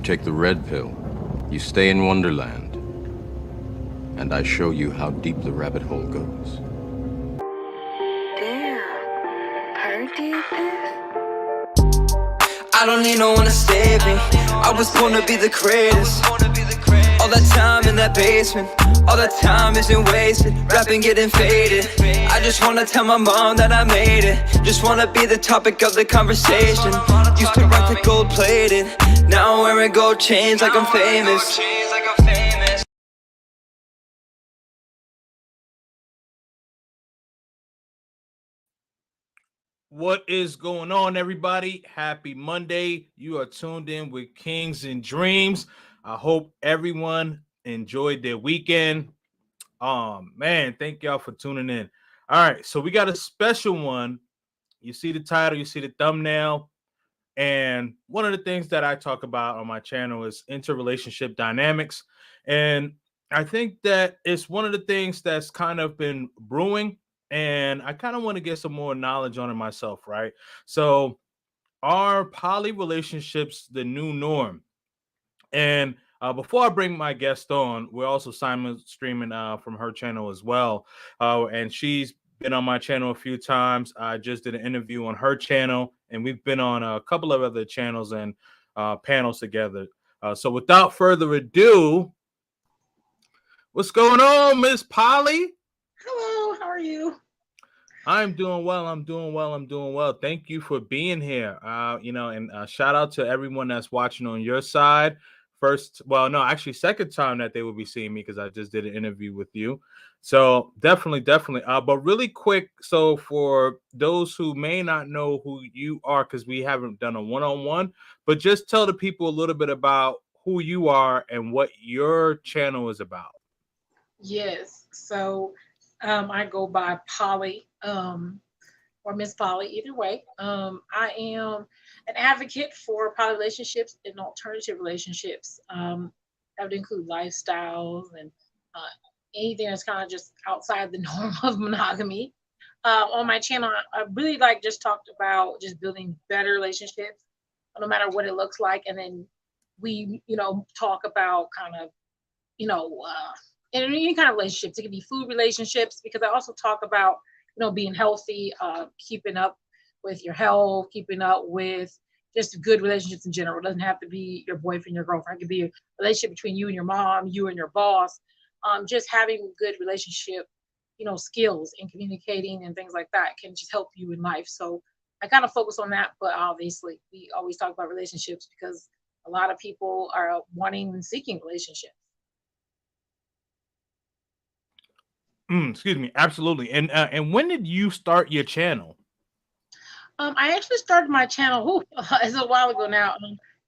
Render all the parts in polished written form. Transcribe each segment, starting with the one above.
take the red pill, you stay in Wonderland, and I show you how deep the rabbit hole goes. Damn, Perk did this? I don't need no one to save me. I was born to be the greatest. All that time in that basement, all that time isn't wasted. Rapping getting faded. I just wanna tell my mom that I made it. Just wanna be the topic of the conversation. Used to rock the gold plated. Now I'm wearing gold chains like I'm famous. What is going on, everybody? Happy Monday. You are tuned in with Kings and Dreams. I hope everyone enjoyed their weekend. Man, thank y'all for tuning in. All right, so we got a special one. You see the title, you see the thumbnail. And one of the things that I talk about on my channel is interrelationship dynamics. And I think that it's one of the things that's kind of been brewing, and I kind of want to get some more knowledge on it myself, right? So, are poly relationships the new norm? And before I bring my guest on, we're also Simon streaming from her channel as well. And she's been on my channel a few times. I just did an interview on her channel, and we've been on a couple of other channels and panels together. So without further ado, what's going on, Miss Polly? Hello, how are you? I'm doing well. I'm doing well. Thank you for being here. And shout out to everyone that's watching on your side. Second time that they will be seeing me because I just did an interview with you. So definitely. But really quick, so for those who may not know who you are, because we haven't done a one-on-one, but just tell the people a little bit about who you are and what your channel is about. Yes, so I go by Polly or Miss Polly, either way. I am an advocate for poly relationships and alternative relationships. That would include lifestyles and uh, anything that's kind of just outside the norm of monogamy. On my channel, I really like just talked about just building better relationships, no matter what it looks like, and then we, talk about kind of, in any kind of relationships. It could be food relationships because I also talk about, being healthy, keeping up with your health, keeping up with just good relationships in general. It doesn't have to be your boyfriend, your girlfriend. It could be a relationship between you and your mom, you and your boss. Just having good relationship, skills and communicating and things like that can just help you in life. So I kind of focus on that, but obviously we always talk about relationships because a lot of people are wanting and seeking relationships. Excuse me, absolutely. And when did you start your channel? I actually started my channel it's a while ago now,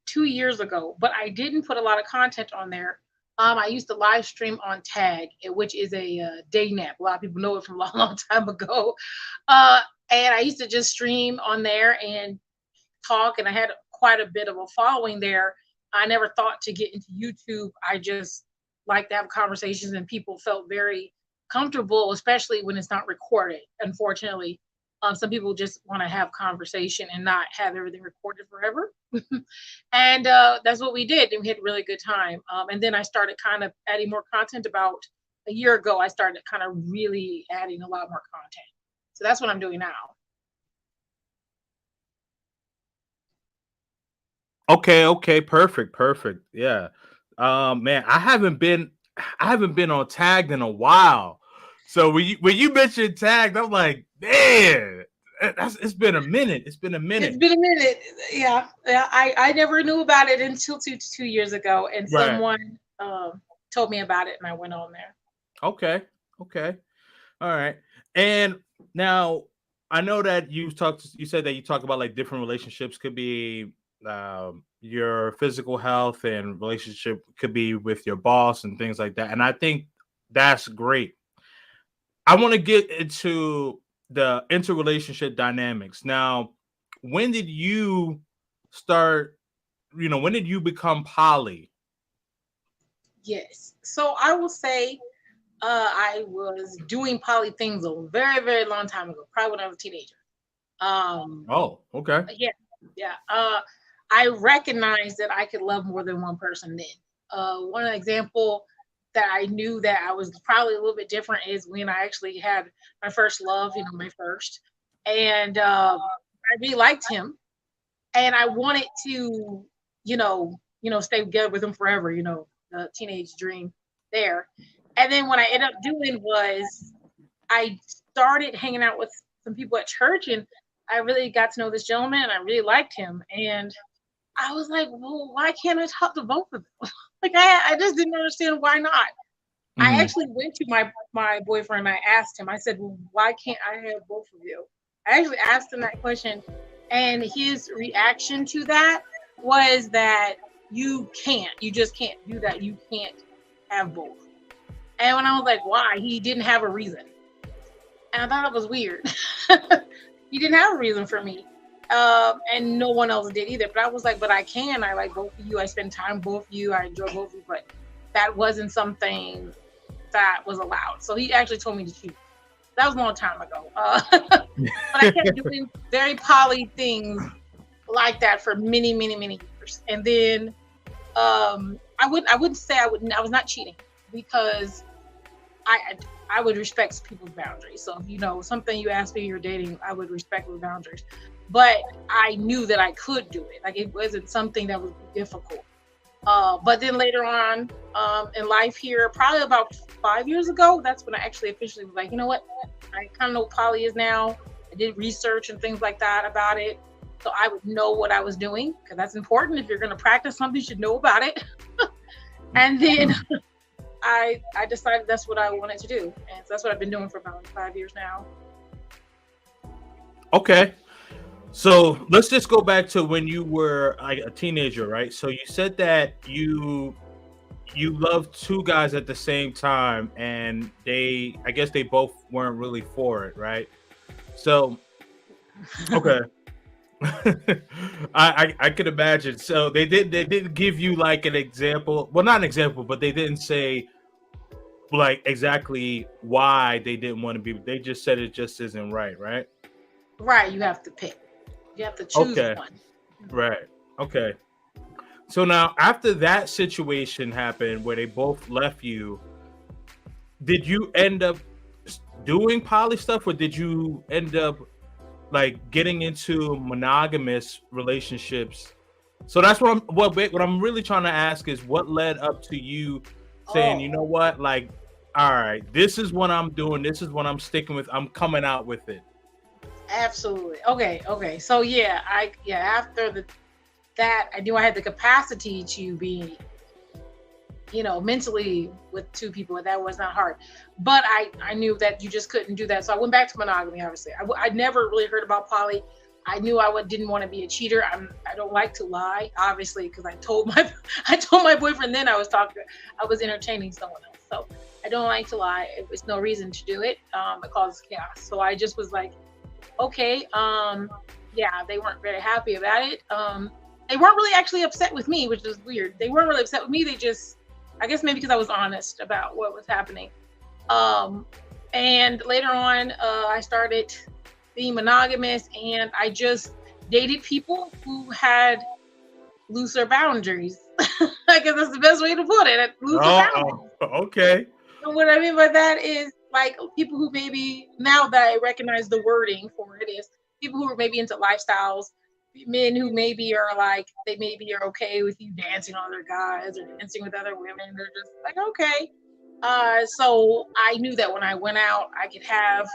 2 years ago, but I didn't put a lot of content on there. I used to live stream on Tag, which is a dating app. A lot of people know it from a long, long time ago. And I used to just stream on there and talk, and I had quite a bit of a following there. I never thought to get into YouTube. I just like to have conversations, and people felt very comfortable, especially when it's not recorded. Unfortunately, some people just want to have conversation and not have everything recorded forever. And that's what we did, and we had a really good time. And then I started kind of adding more content. About a year ago, I started kind of really adding a lot more content. So that's what I'm doing now. Okay, perfect. Yeah. Man, I haven't been on Tagged in a while. So when you mentioned Tagged, I'm like, man, it's been a minute. It's been a minute. Yeah. I never knew about it until 2 years ago, and Right. someone told me about it, and I went on there. Okay. All right. And now I know that you said that you talk about like different relationships, could be your physical health, and relationship could be with your boss and things like that. And I think that's great. I want to get into the interrelationship dynamics. Now, when did you start, when did you become poly? Yes. So I will say I was doing poly things a very, very long time ago, probably when I was a teenager. Oh, okay. Yeah. I recognized that I could love more than one person then. One example that I knew that I was probably a little bit different is when I actually had my first love, my first. And I really liked him. And I wanted to, stay together with him forever, the teenage dream there. And then what I ended up doing was I started hanging out with some people at church, and I really got to know this gentleman, and I really liked him. And I was like, well, why can't I talk to both of them? Like, I just didn't understand why not. I actually went to my boyfriend, and I asked him, I said, well, why can't I have both of you? I actually asked him that question, and his reaction to that was that you just can't do that. You can't have both. And when I was like, why? He didn't have a reason. And I thought it was weird. He didn't have a reason for me. And no one else did either. But I was like, but I can. I like both of you. I spend time with both of you. I enjoy both of you. But that wasn't something that was allowed. So he actually told me to choose. That was a long time ago. But I kept doing very poly things like that for many, many, many years. And then I wouldn't say I was not cheating, because I would respect people's boundaries. So if something you ask me, you're dating, I would respect those boundaries. But I knew that I could do it. Like, it wasn't something that was difficult. But then later on in life here, probably about 5 years ago, that's when I actually officially was like, you know what? I kind of know what poly is now. I did research and things like that about it. So I would know what I was doing, because that's important. If you're going to practice something, you should know about it. And then I decided that's what I wanted to do. And so that's what I've been doing for about 5 years now. Okay. So let's just go back to when you were like a teenager, right? So you said that you loved two guys at the same time, and I guess they both weren't really for it, right? So, okay. I could imagine. So they didn't give you like an example. Well, not an example, but they didn't say like exactly why they didn't want to be. They just said it just isn't right? Right. You have to pick. You have to choose one. Right. Okay. So now, after that situation happened where they both left you, did you end up doing poly stuff, or did you end up like getting into monogamous relationships? So that's what I'm really trying to ask is, what led up to you saying, you know what, like, all right, this is what I'm doing. This is what I'm sticking with. I'm coming out with it. Absolutely. Okay. So after that, I knew I had the capacity to be, mentally with two people. That was not hard. But I knew that you just couldn't do that. So I went back to monogamy, obviously. I never really heard about poly. I knew I didn't want to be a cheater. I don't like to lie, obviously, because I told my boyfriend then I was entertaining someone else. So I don't like to lie. It was no reason to do it. It causes chaos. So I just was like, okay, they weren't very happy about it. They weren't really actually upset with me, which is weird. They weren't really upset with me. They just, I guess maybe because I was honest about what was happening. And later on, I started being monogamous, and I just dated people who had looser boundaries. I guess that's the best way to put it. Looser boundaries. Okay. And what I mean by that is, like, people who maybe, now that I recognize the wording for it, is people who are maybe into lifestyles, men who maybe are like, they maybe are okay with you dancing on other guys or dancing with other women. They're just like, okay. So I knew that when I went out, I could have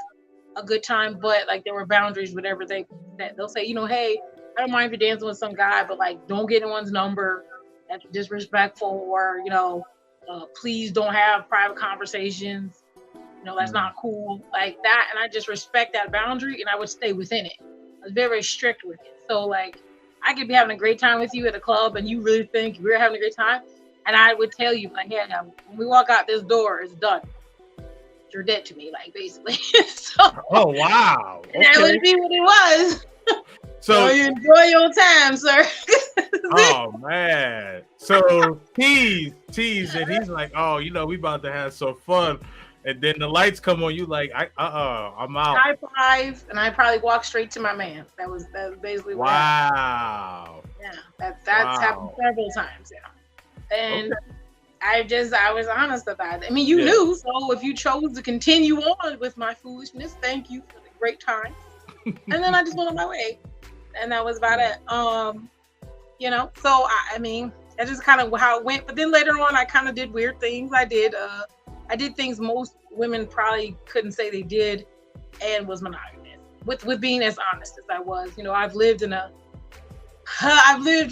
a good time, but like there were boundaries, whatever they'll say, hey, I don't mind if you're dancing with some guy, but like, don't get anyone's number. That's disrespectful, or, please don't have private conversations. That's not cool, like that. And I just respect that boundary, and I would stay within it. I was very, very strict with it. So like, I could be having a great time with you at a club, and you really think we're having a great time, and I would tell you, like, yeah, when we walk out this door, it's done. You're dead to me, like, basically. So, oh wow! Okay. That would be what it was. So you enjoy your time, sir. Oh man! So tease, and he's like, oh, we about to have some fun. And then the lights come on, you like, I'm out. High five, and I probably walk straight to my man. That was basically what happened. Wow. Yeah, that's happened several times. Yeah, and I was honest about it. I mean, you knew, so if you chose to continue on with my foolishness, thank you for the great time. And then I just went on my way, and that was about it. So I mean, that's just kind of how it went. But then later on, I kind of did weird things. I did things most women probably couldn't say they did, and was monogamous. With being as honest as I was, I've lived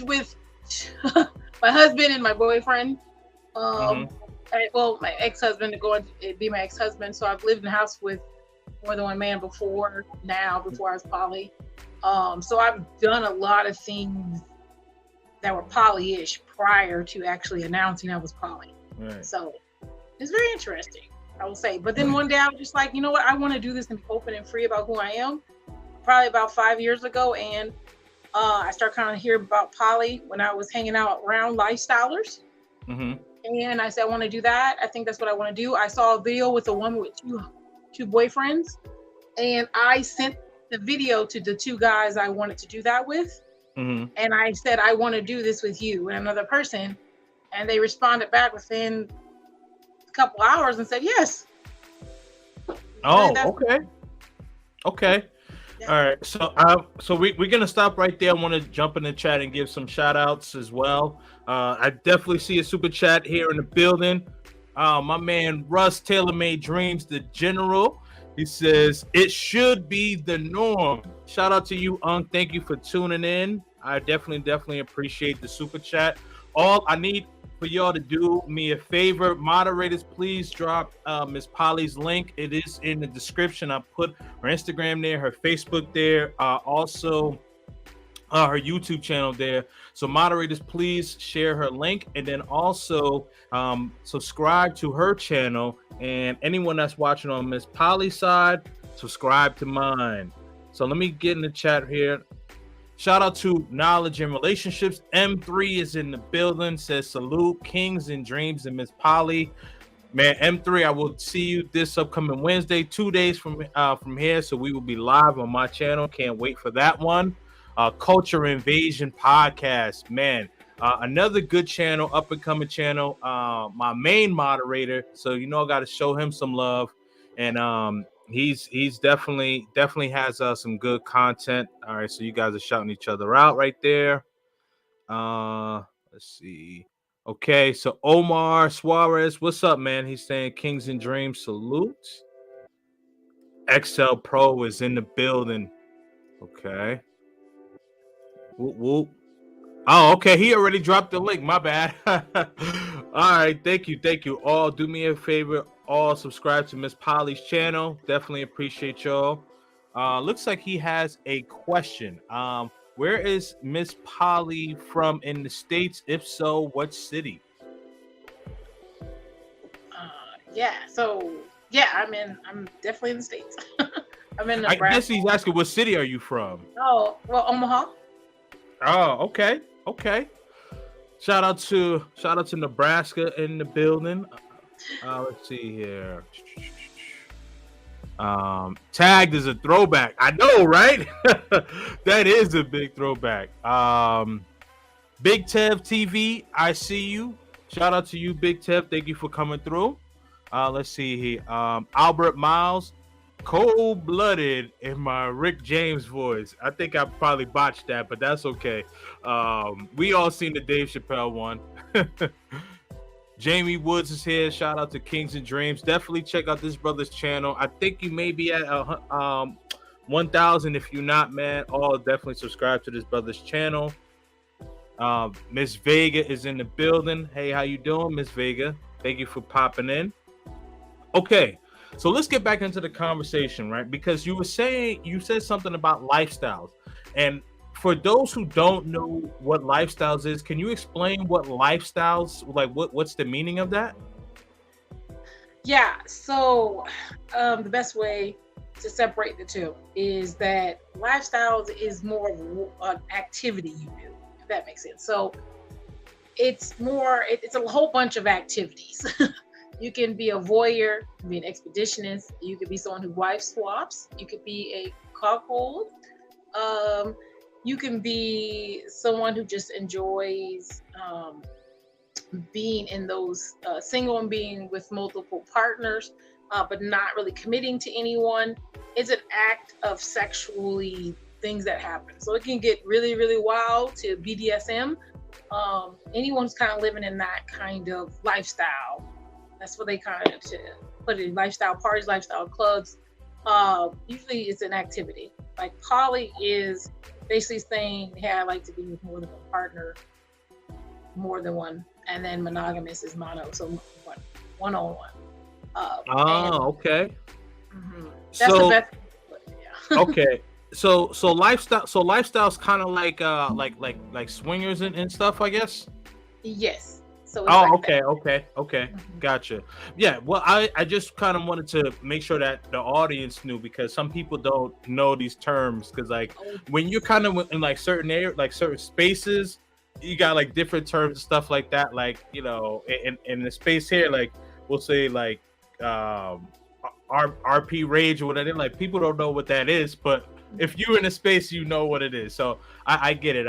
with my husband and my boyfriend. My ex-husband to go and be my ex-husband. So I've lived in a house with more than one man before I was poly. So I've done a lot of things that were poly-ish prior to actually announcing I was poly. Right. So it's very interesting, I will say. But then one day I was just like, you know what? I want to do this and be open and free about who I am. Probably about 5 years ago. And I started kind of hearing about poly when I was hanging out around lifestylers. Mm-hmm. And I said, I want to do that. I think that's what I want to do. I saw a video with a woman with two boyfriends. And I sent the video to the two guys I wanted to do that with. Mm-hmm. And I said, I want to do this with you and another person. And they responded back within a couple hours and said, yes. Oh, okay. Yeah. All right. So we're going to stop right there. I want to jump in the chat and give some shout outs as well. I definitely see a super chat here in the building. My man, Russ Taylor Made Dreams, the General. He says, it should be the norm. Shout out to you, Unk. Thank you for tuning in. I definitely appreciate the super chat. All I need for y'all to do me a favor, moderators, please drop Miss Polly's link. It is in the description. I put her Instagram there, her Facebook there, also her YouTube channel there. So moderators, please share her link, and then also subscribe to her channel. And anyone that's watching on Miss Polly's side, subscribe to mine. So let me get in the chat here. Shout out to Knowledge and Relationships. M3 is in the building. Says salute, Kings and Dreams, and Miss Polly. Man, M3, I will see you this upcoming Wednesday, 2 days from here. So we will be live on my channel. Can't wait for that one. Culture Invasion Podcast. Man, another good channel, up and coming channel. My main moderator. So I got to show him some love. And he's definitely has some good content. All right, so you guys are shouting each other out right there. Let's see. Okay, so Omar Suarez, what's up, man? He's saying Kings and Dreams, salute. XL Pro is in the building. Okay. Whoop, whoop. Oh, okay. He already dropped the link. My bad. All right. Thank you. All do me a favor. All subscribe to Miss Polly's channel. Definitely appreciate y'all. Looks like he has a question. Where is Miss Polly from in the States? If so, what city? I'm definitely in the States. I'm in Nebraska. I guess he's asking what city are you from? Oh, well, Omaha. Oh, okay. Shout out to Nebraska in the building. Let's see here. Tagged is a throwback. I know, right? That is a big throwback. Big Tev TV, I see you. Shout out to you, Big Tev. Thank you for coming through. Let's see here. Albert Miles, cold-blooded in my Rick James voice. I think I probably botched that, but that's okay. We all seen the Dave Chappelle one. Jamie Woods is here. Shout out to Kings and Dreams. Definitely check out this brother's channel. I think you may be at 1,000. If you're not, man, all definitely subscribe to this brother's channel. Miss Vega is in the building. Hey, how you doing, Miss Vega? Thank you for popping in. Okay, so let's get back into the conversation, right? Because you said something about lifestyles, and for those who don't know what lifestyles is, can you explain what lifestyles, like what's the meaning of that? Yeah, so the best way to separate the two is that lifestyles is more of an activity you do, if that makes sense. So it's a whole bunch of activities. You can be a voyeur, you can be an expeditionist, you could be someone who wife swaps, you could be a cuckold, you can be someone who just enjoys being in those single and being with multiple partners, but not really committing to anyone. It's an act of sexually things that happen. So it can get really, really wild to BDSM. Anyone's kind of living in that kind of lifestyle. That's what they kind of put in: lifestyle parties, lifestyle clubs. Usually it's an activity. Like poly is basically saying, hey, I like to be with more than one partner, more than one. And then monogamous is mono, so one-on-one. Okay. Mm-hmm. That's the best. Yeah. Okay. So lifestyle's kind of like swingers and stuff, I guess. Yes. So it's like okay, that. okay. Mm-hmm. Gotcha. Yeah. Well, I just kind of wanted to make sure that the audience knew, because some people don't know these terms. Because like when you're kind of in like certain areas, like certain spaces, you got like different terms and stuff like that. Like, you know, in the space here, like we'll say like RP rage or whatever. Like people don't know what that is, but if you're in a space, you know what it is. So I get it.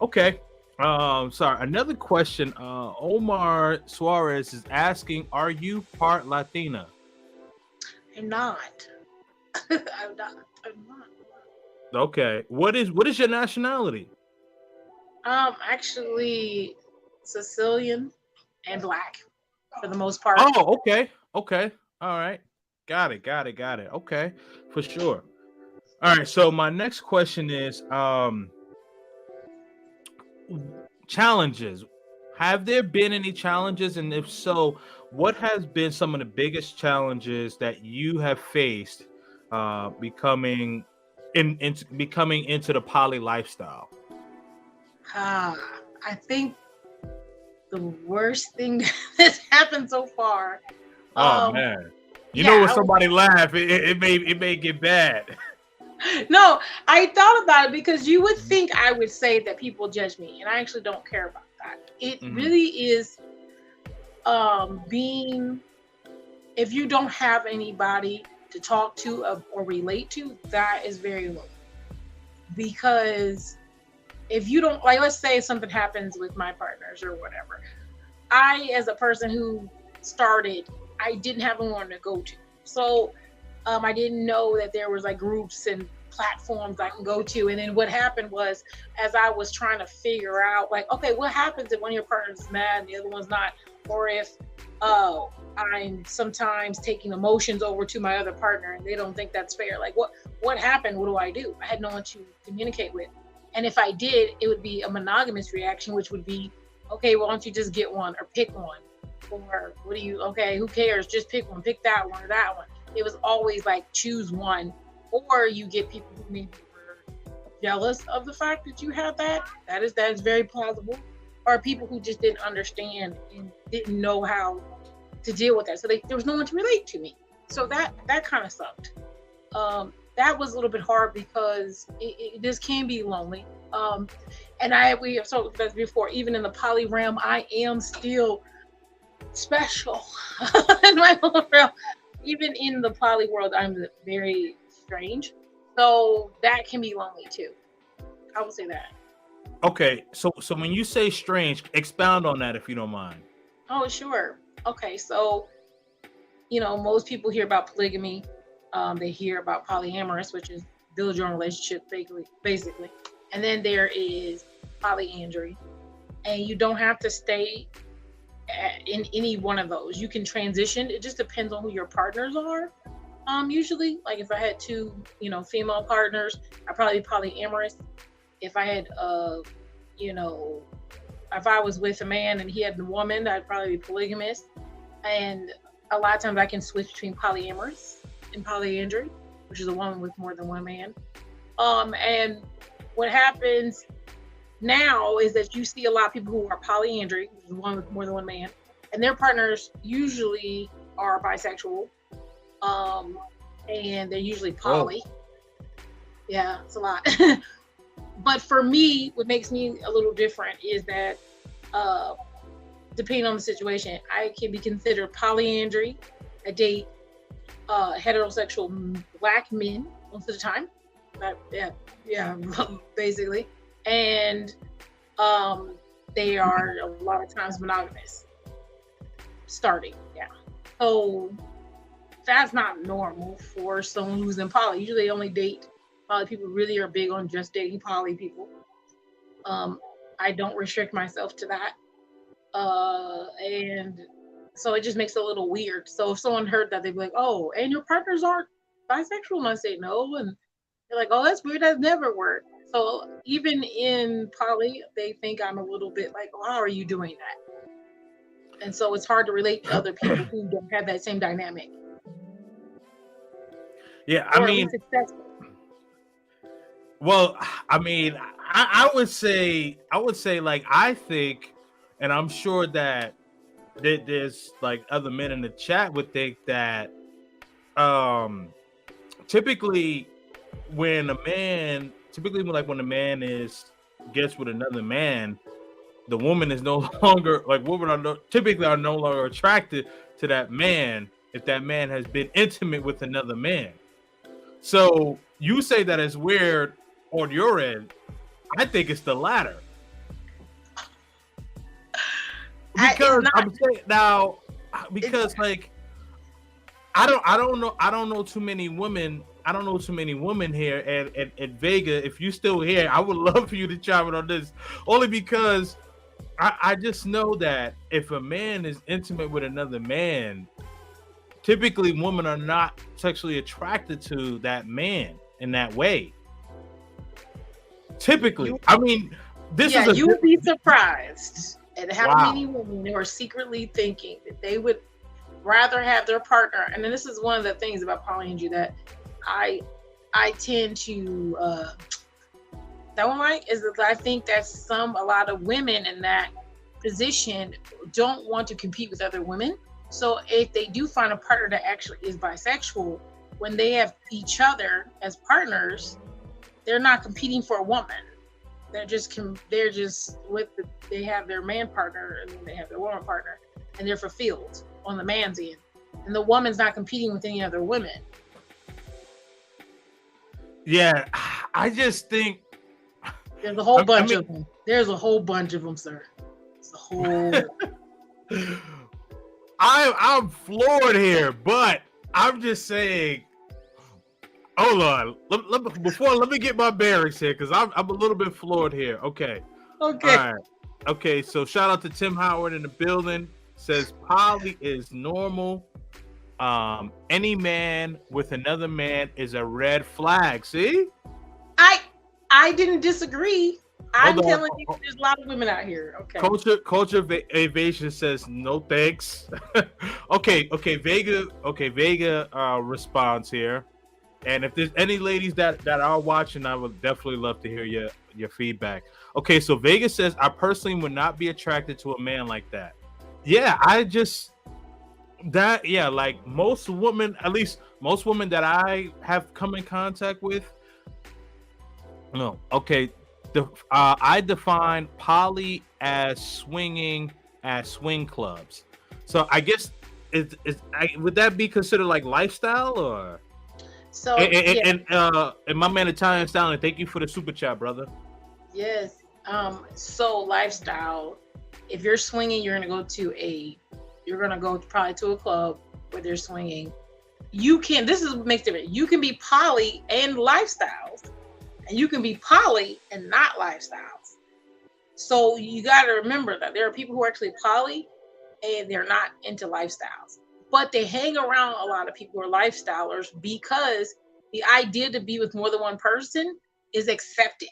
Okay. Sorry. Another question. Omar Suarez is asking, are you part Latina? I'm not. I'm not. Okay. What is your nationality? Actually Sicilian and Black for the most part. Oh, okay. All right. Got it. Okay, for sure. All right. So my next question is, challenges. Have there been any challenges, and if so, what has been some of the biggest challenges that you have faced becoming into the poly lifestyle? I think the worst thing that's happened so far. Oh man, you know when somebody laugh, it may get bad. No, I thought about it, because you would think I would say that people judge me, and I actually don't care about that. It really is being, if you don't have anybody to talk to or relate to, that is very low. Because if you don't, like, let's say something happens with my partners or whatever, I, as a person who started, I didn't have anyone to go to. So I didn't know that there was like groups and platforms I can go to. And then what happened was, as I was trying to figure out, like, okay, what happens if one of your partners is mad and the other one's not? Or if I'm sometimes taking emotions over to my other partner and they don't think that's fair. Like, what happened? What do? I had no one to communicate with. And if I did, it would be a monogamous reaction, which would be, okay, well, why don't you just get one or pick one? Or okay, who cares? Just pick one, pick that one or that one. It was always like, choose one. Or you get people who maybe were jealous of the fact that you had that. That is very plausible. Or people who just didn't understand and didn't know how to deal with that. So there was no one to relate to me. So that kind of sucked. That was a little bit hard, because this can be lonely. And we have talked about this before, even in the poly realm, I am still special in my own realm. Even in the poly world, I'm very strange. So that can be lonely too. I would say that. Okay, so when you say strange, expound on that if you don't mind. Oh, sure. Okay, so most people hear about polygamy. They hear about polyamorous, which is build your own relationship, basically. And then there is polyandry, and you don't have to stay in any one of those. You can transition. It just depends on who your partners are. Usually, like if I had two, female partners, I'd probably be polyamorous. If I had, if I was with a man and he had a woman, I'd probably be polygamous. And a lot of times I can switch between polyamorous and polyandry, which is a woman with more than one man. And what happens now is that you see a lot of people who are polyandry, which is one with more than one man, and their partners usually are bisexual, and they're usually poly. Oh. Yeah, it's a lot. But for me, what makes me a little different is that depending on the situation, I can be considered polyandry. I date heterosexual black men most of the time. Yeah, basically. And they are a lot of times monogamous. Starting, yeah. So that's not normal for someone who's in poly. Usually they only date poly people, really are big on just dating poly people. I don't restrict myself to that. And so it just makes it a little weird. So if someone heard that, they'd be like, oh, and your partners aren't bisexual? And I say no. And they're like, oh, that's weird. That's never worked. So even in poly, they think I'm a little bit like, well, how are you doing that? And so it's hard to relate to other people who don't have that same dynamic. Yeah, I mean, well, I mean, I would say, like, I think, and I'm sure that there's like other men in the chat would think that, typically when a man gets with another man, the woman is no longer typically are no longer attracted to that man if that man has been intimate with another man. So you say that it's weird on your end. I think it's the latter. Because I'm saying now, because like I don't know too many women. I don't know too many women here, and Vega, if you still here, I would love for you to chime in on this, only because I just know that if a man is intimate with another man, typically women are not sexually attracted to that man in that way. Typically, I mean, you would be surprised at how many women who are secretly thinking that they would rather have their partner. And then this is one of the things about polyandry that I tend to that one, right, is that I think that a lot of women in that position don't want to compete with other women. So if they do find a partner that actually is bisexual, when they have each other as partners, they're not competing for a woman. They have their man partner and then they have their woman partner, and they're fulfilled on the man's end. And the woman's not competing with any other women. Yeah, I just think there's a whole bunch of them. There's a whole bunch of them, sir. It's a whole. I'm floored here, but I'm just saying. Hold on. Let me get my bearings here, because I'm a little bit floored here. Okay. All right. Okay. So shout out to Tim Howard in the building. Says poly is normal. Any man with another man is a red flag. See? I didn't disagree. I'm telling you, there's a lot of women out here. Okay. Culture evasion says no thanks. Okay. Vega responds here. And if there's any ladies that are watching, I would definitely love to hear your feedback. Okay, so Vega says, I personally would not be attracted to a man like that. Yeah, like most women, at least most women that I have come in contact with. No, okay. I define poly as swinging at swing clubs. So I guess would that be considered like lifestyle or? So and my man Italian Styling, thank you for the super chat, brother. Yes. So lifestyle. If you're swinging, you're gonna go probably to a club where they're swinging. This is what makes it different. You can be poly and lifestyles, and you can be poly and not lifestyles. So you got to remember that there are people who are actually poly and they're not into lifestyles, but they hang around a lot of people who are lifestylers because the idea to be with more than one person is accepted.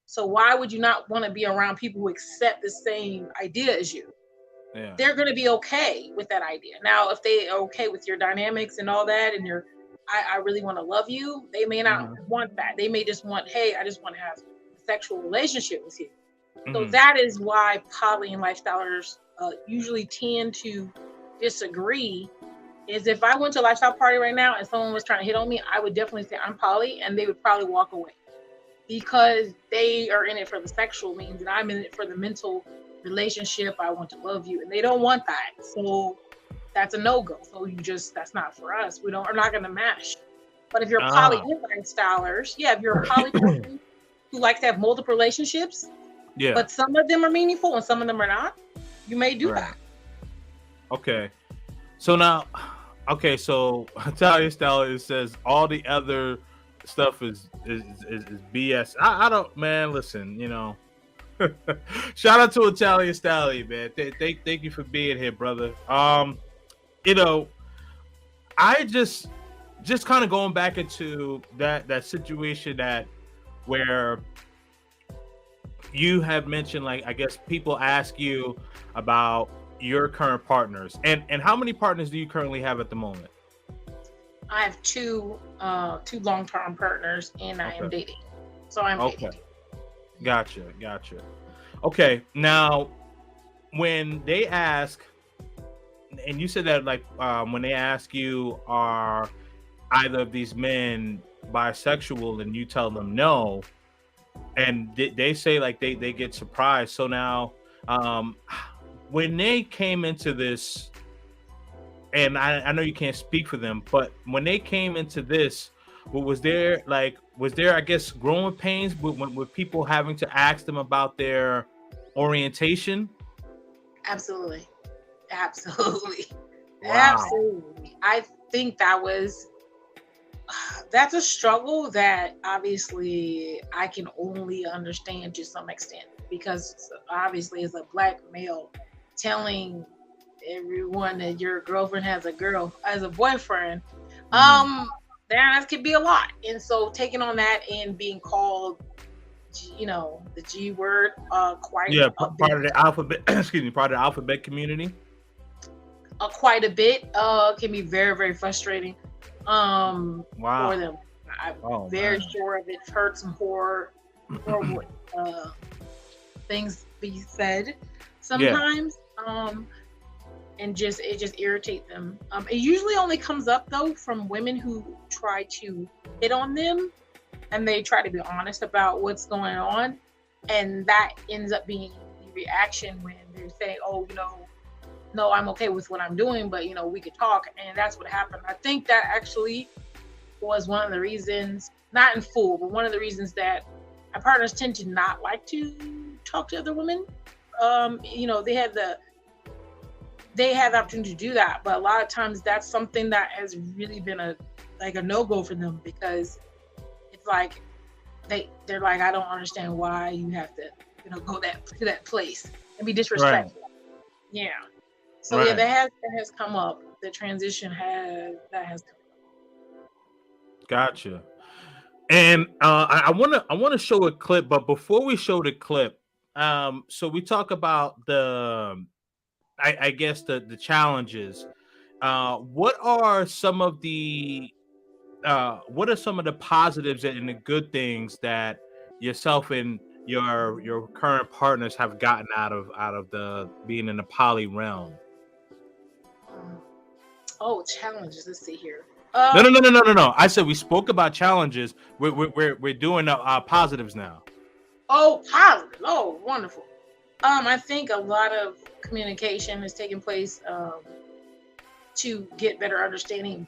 So why would you not want to be around people who accept the same idea as you? Yeah. They're going to be okay with that idea. Now, if they are okay with your dynamics and all that, and I really want to love you, they may not want that. They may just want, hey, I just want to have a sexual relationship with you. So that is why poly and lifestylers usually tend to disagree. Is if I went to a lifestyle party right now and someone was trying to hit on me, I would definitely say I'm poly, and they would probably walk away because they are in it for the sexual means and I'm in it for the mental relationship. I want to love you, and they don't want that. So that's a no-go. So that's not for us. We're not going to mesh. But if you're poly stylers, if you're a poly person who likes to have multiple relationships, but some of them are meaningful and some of them are not, you may do that. Okay. So now, so Italian style, it says all the other stuff is BS. I don't, man, listen, shout out to Italian Style, man. Thank you for being here, brother. I just kind of going back into that situation where you have mentioned, like, I guess people ask you about your current partners, and how many partners do you currently have at the moment? I have two long-term partners, and I am dating. So I'm dating. Gotcha. Okay, now when they ask, and you said that, like, when they ask you, are either of these men bisexual, and you tell them no, and they say, like, they get surprised. So now, when they came into this, and I know you can't speak for them, but when they came into this, was there, I guess, growing pains with people having to ask them about their orientation? Absolutely. Wow. Absolutely. I think that's a struggle that obviously I can only understand to some extent, because obviously as a Black male, telling everyone that your girlfriend has a boyfriend, that could be a lot. And so taking on that and being called, the G word, quite part of the alphabet, part of the alphabet community, quite a bit, can be very, very frustrating for them. I'm very sure of it. Heard some horrible things be said sometimes, and it just irritates them. It usually only comes up though from women who try to hit on them, and they try to be honest about what's going on, and that ends up being the reaction when they're saying, "Oh, no, I'm okay with what I'm doing, but we could talk." And that's what happened. I think that actually was one of the reasons, not in full, but one of the reasons that my partners tend to not like to talk to other women. They have the opportunity to do that, but a lot of times that's something that has really been a no-go for them, because it's like they're like, I don't understand why you have to go to that place and be disrespectful. Right. Yeah. So right. That has come up. The transition has come up. Gotcha. And I want to show a clip, but before we show the clip, so we talk about the challenges. What are some of the positives and the good things that yourself and your current partners have gotten out of the being in the poly realm? Challenges. Let's see here. No. I said we spoke about challenges. We're doing positives now. Oh, positive. Oh, wonderful. I think a lot of communication is taking place to get better understanding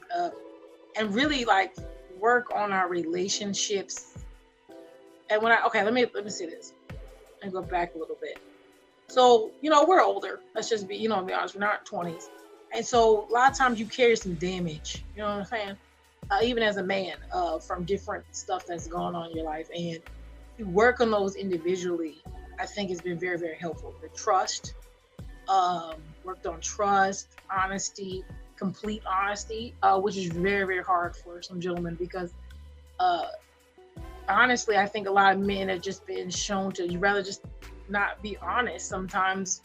and really work on our relationships. And let me say this and go back a little bit. So, we're older. Let's just be honest, we're not 20s. And so a lot of times you carry some damage, you know what I'm saying? Even as a man, from different stuff that's going on in your life. And you work on those individually, I think it's been very, very helpful. The trust, worked on trust, honesty, complete honesty, which is very, very hard for some gentlemen, because honestly, I think a lot of men have just been shown to, you rather just not be honest sometimes.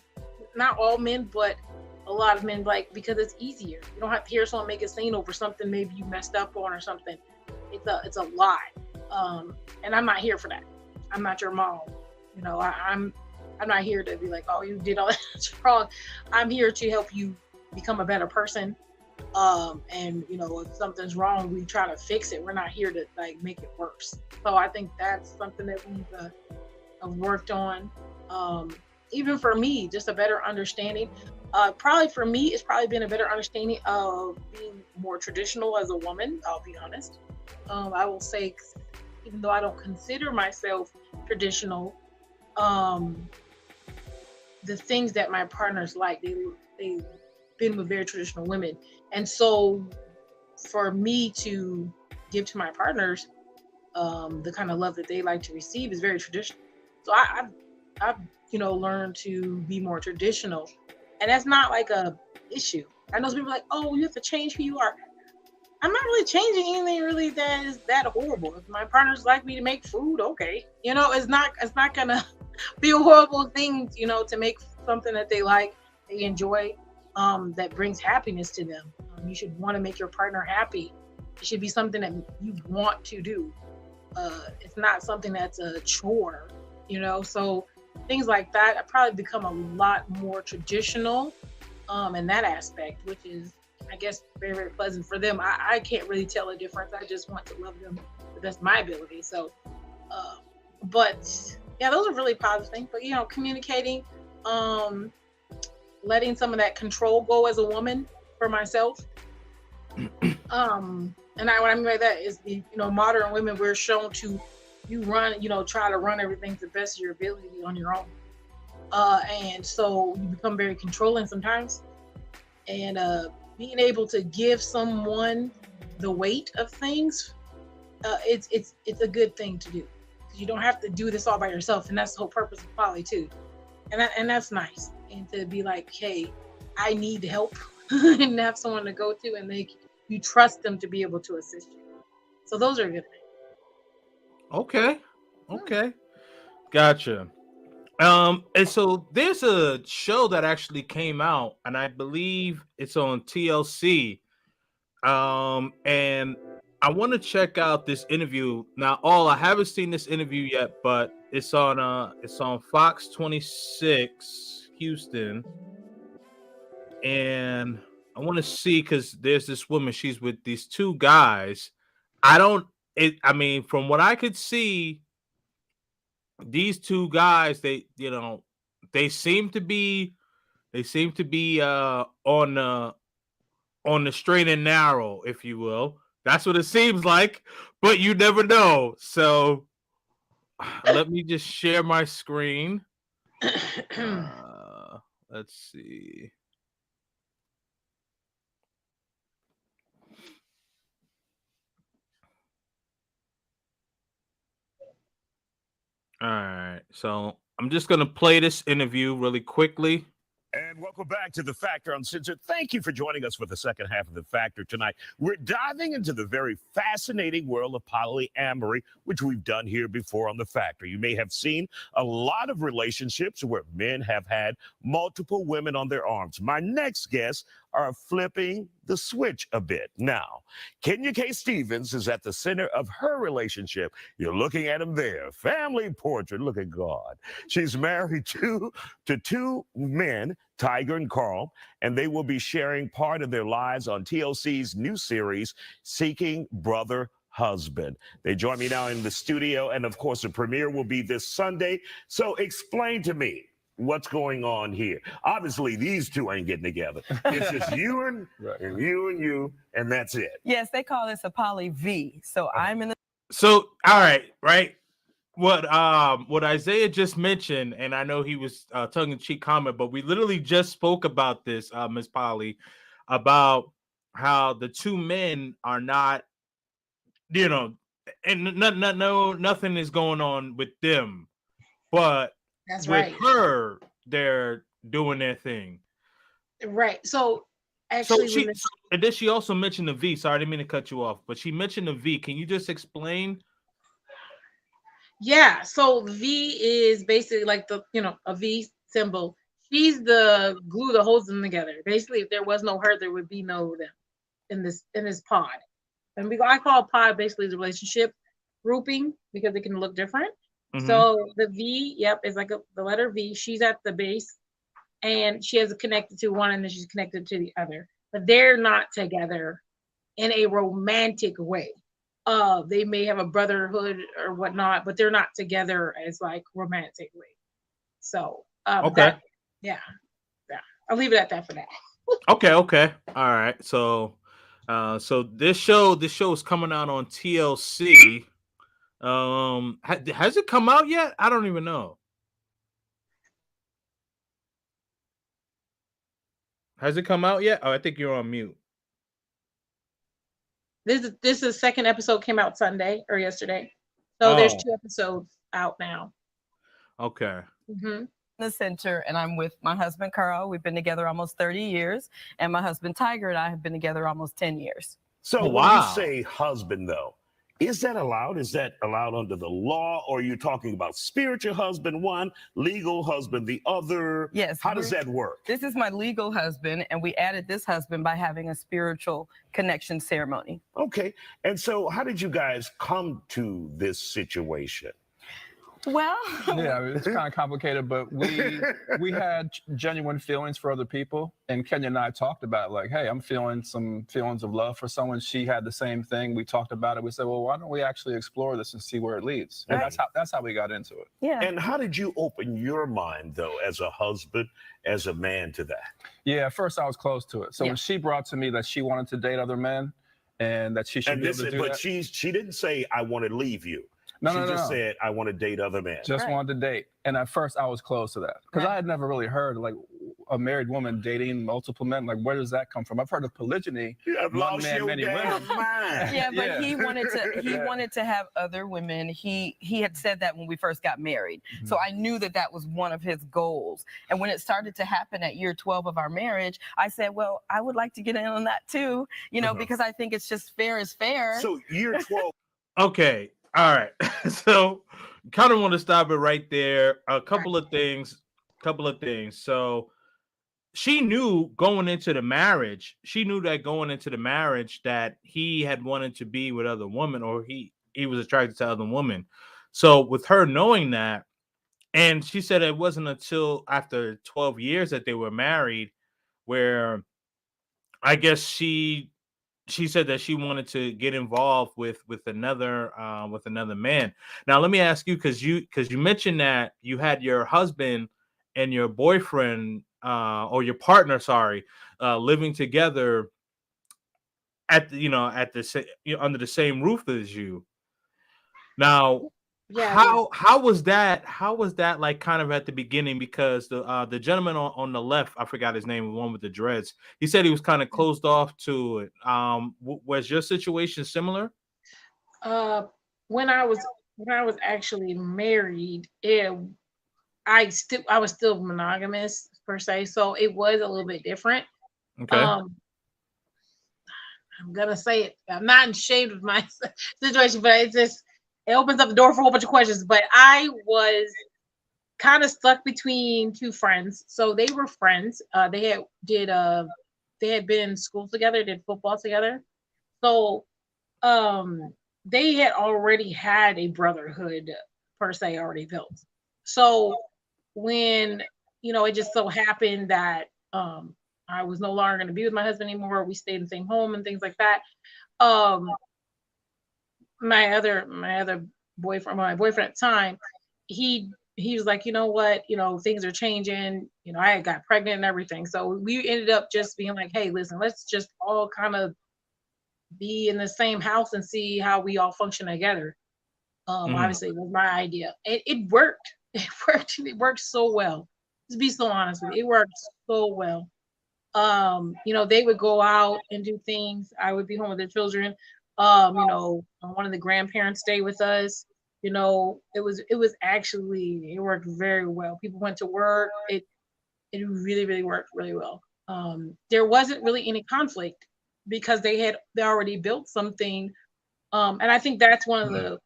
Not all men, but a lot of men, because it's easier. You don't have to hear someone make a scene over something maybe you messed up on or something. It's a lie. And I'm not here for that. I'm not your mom. I'm not here to be like, oh, you did all that wrong. I'm here to help you become a better person. And if something's wrong, we try to fix it. We're not here to make it worse. So I think that's something that we've worked on. even for me, just a better understanding. Probably for me, it's probably been a better understanding of being more traditional as a woman. I'll be honest. I will say, even though I don't consider myself traditional, um, the things that my partners like, they've been with very traditional women, and so for me to give to my partners the kind of love that they like to receive is very traditional. So I've learned to be more traditional, and that's not like a issue. I know some people are like, oh, you have to change who you are. I'm not really changing anything really that is that horrible. If my partners like me to make food, okay, it's not gonna be a horrible thing, to make something that they like, they enjoy, that brings happiness to them. You should want to make your partner happy. It should be something that you want to do. It's not something that's a chore, So things like that, I probably become a lot more traditional in that aspect, which is, I guess, very, very pleasant for them. I can't really tell a difference. I just want to love them to the best of my ability. So, but yeah, those are really positive things. But communicating, letting some of that control go as a woman for myself. And what I mean by that is, modern women, we're shown to try to run everything to the best of your ability on your own. And so you become very controlling sometimes. And being able to give someone the weight of things, it's a good thing to do. You don't have to do this all by yourself, and that's the whole purpose of poly too. And that's nice. And to be like, hey, I need help, and have someone to go to, and you trust them to be able to assist you. So those are good things. Okay. Gotcha. And so there's a show that actually came out, and I believe it's on TLC. And I want to check out this interview. Now, I haven't seen this interview yet, but it's on Fox 26 Houston. And I want to see, because there's this woman, she's with these two guys. From what I could see, these two guys, they seem to be on the straight and narrow, if you will. That's what it seems like, but you never know. So let me just share my screen. Let's see. All right, so I'm just going to play this interview really quickly. And welcome back to The Factor Uncensored. Thank you for joining us for the second half of The Factor tonight. We're diving into the very fascinating world of polyamory, which we've done here before on The Factor. You may have seen a lot of relationships where men have had multiple women on their arms. My next guests are flipping the switch a bit. Now, Kenya K. Stevens is at the center of her relationship. You're looking at him there. Family portrait. Look at God. She's married to two men, Tiger and Carl, and they will be sharing part of their lives on TLC's new series, Seeking Brother Husband. They join me now in the studio, and of course, the premiere will be this Sunday. So explain to me what's going on here. Obviously, these two ain't getting together. It's just you and you, and that's it. Yes, they call this a poly V. So I'm in the. So, all right. What Isaiah just mentioned, and I know he was tongue-in-cheek comment, but we literally just spoke about this, Ms. Polly, about how the two men are not, and nothing is going on with them, but That's with right. her, they're doing their thing. Right. So actually, and then she also mentioned the V. Sorry, I didn't mean to cut you off, but she mentioned the V. Can you just explain? Yeah, so V is basically like a V symbol. She's the glue that holds them together. Basically, if there was no her, there would be no them in this pod. And I call pod basically the relationship grouping because it can look different. Mm-hmm. So the V, is like the letter V. She's at the base, and she has connected to one, and then she's connected to the other. But they're not together in a romantic way. They may have a brotherhood or whatnot, but they're not together as like romantic way. So Okay. Yeah. I'll leave it at that for now. Okay. All right. So, so this show is coming out on TLC. Has it come out yet? I don't even know. Has it come out yet? Oh, I think you're on mute. This is second episode came out Sunday or yesterday. So there's Oh. 2 episodes out now. Okay. hmm The center, and I'm with my husband Carl. We've been together almost 30 years, and my husband Tiger and I have been together almost 10 years. So Oh, when wow. you say husband, though, is that allowed? Is that allowed under the law, or are you talking about spiritual husband one, legal husband the other? Yes. How does that work? This is my legal husband, and we added this husband by having a spiritual connection ceremony. Okay. And so how did you guys come to this situation? Well, Yeah, it's kind of complicated, but we had genuine feelings for other people, and Kenya and I talked about like, hey, I'm feeling some feelings of love for someone. She had the same thing. We talked about it. We said, well, why don't we actually explore this and see where it leads? And Right. that's how we got into it. yeah. And how did you open your mind, though, as a husband, as a man, to that? Yeah, at first I was close to it. So Yeah. when she brought to me that she wanted to date other men and that she should And be this able is, to do but that. she didn't say, I want to leave you. No, she no, just no. said, I want to date other men. Just Right. wanted to date. And at first I was close to that because Right. I had never really heard like a married woman dating multiple men. Like, where does that come from? I've heard of polygyny. You have One lost man, your many damn women. mind. Yeah, but Yeah. he Yeah. wanted to have other women. He had said that when we first got married. So I knew that was one of his goals. And when it started to happen at year 12 of our marriage, I said, well, I would like to get in on that too, because I think it's just fair is fair. So year 12. Okay. All right. So kind of want to stop it right there. A couple of things. So she knew going into the marriage, that he had wanted to be with other women, or he was attracted to other women. So with her knowing that, and she said it wasn't until after 12 years that they were married, where I guess she said that she wanted to get involved with another man. Now let me ask you, because you mentioned that you had your husband and your boyfriend or your partner, living together at under the same roof as you. Now, Yeah. how was that like kind of at the beginning? Because the gentleman on the left, I forgot his name, the one with the dreads, he said he was kind of closed off to it. Was your situation similar? When I was actually married, I was still monogamous per se, so it was a little bit different. Okay. I'm gonna say it. I'm not ashamed of my situation, but it opens up the door for a whole bunch of questions. But I was kind of stuck between 2 friends. So they were friends. They had been in school together, did football together. So they had already had a brotherhood per se already built. So when it just so happened that I was no longer going to be with my husband anymore, we stayed in the same home and things like that. My other boyfriend, my boyfriend at the time, he was like, you know what, things are changing. I had got pregnant and everything. So we ended up just being like, hey, listen, let's just all kind of be in the same house and see how we all function together. Obviously it was my idea. It worked. It worked so well. To be so honest with you, it worked so well. They would go out and do things. I would be home with their children. One of the grandparents stayed with us. It worked very well. People went to work. It really, really worked really well. There wasn't really any conflict because they already built something. And I think that's one of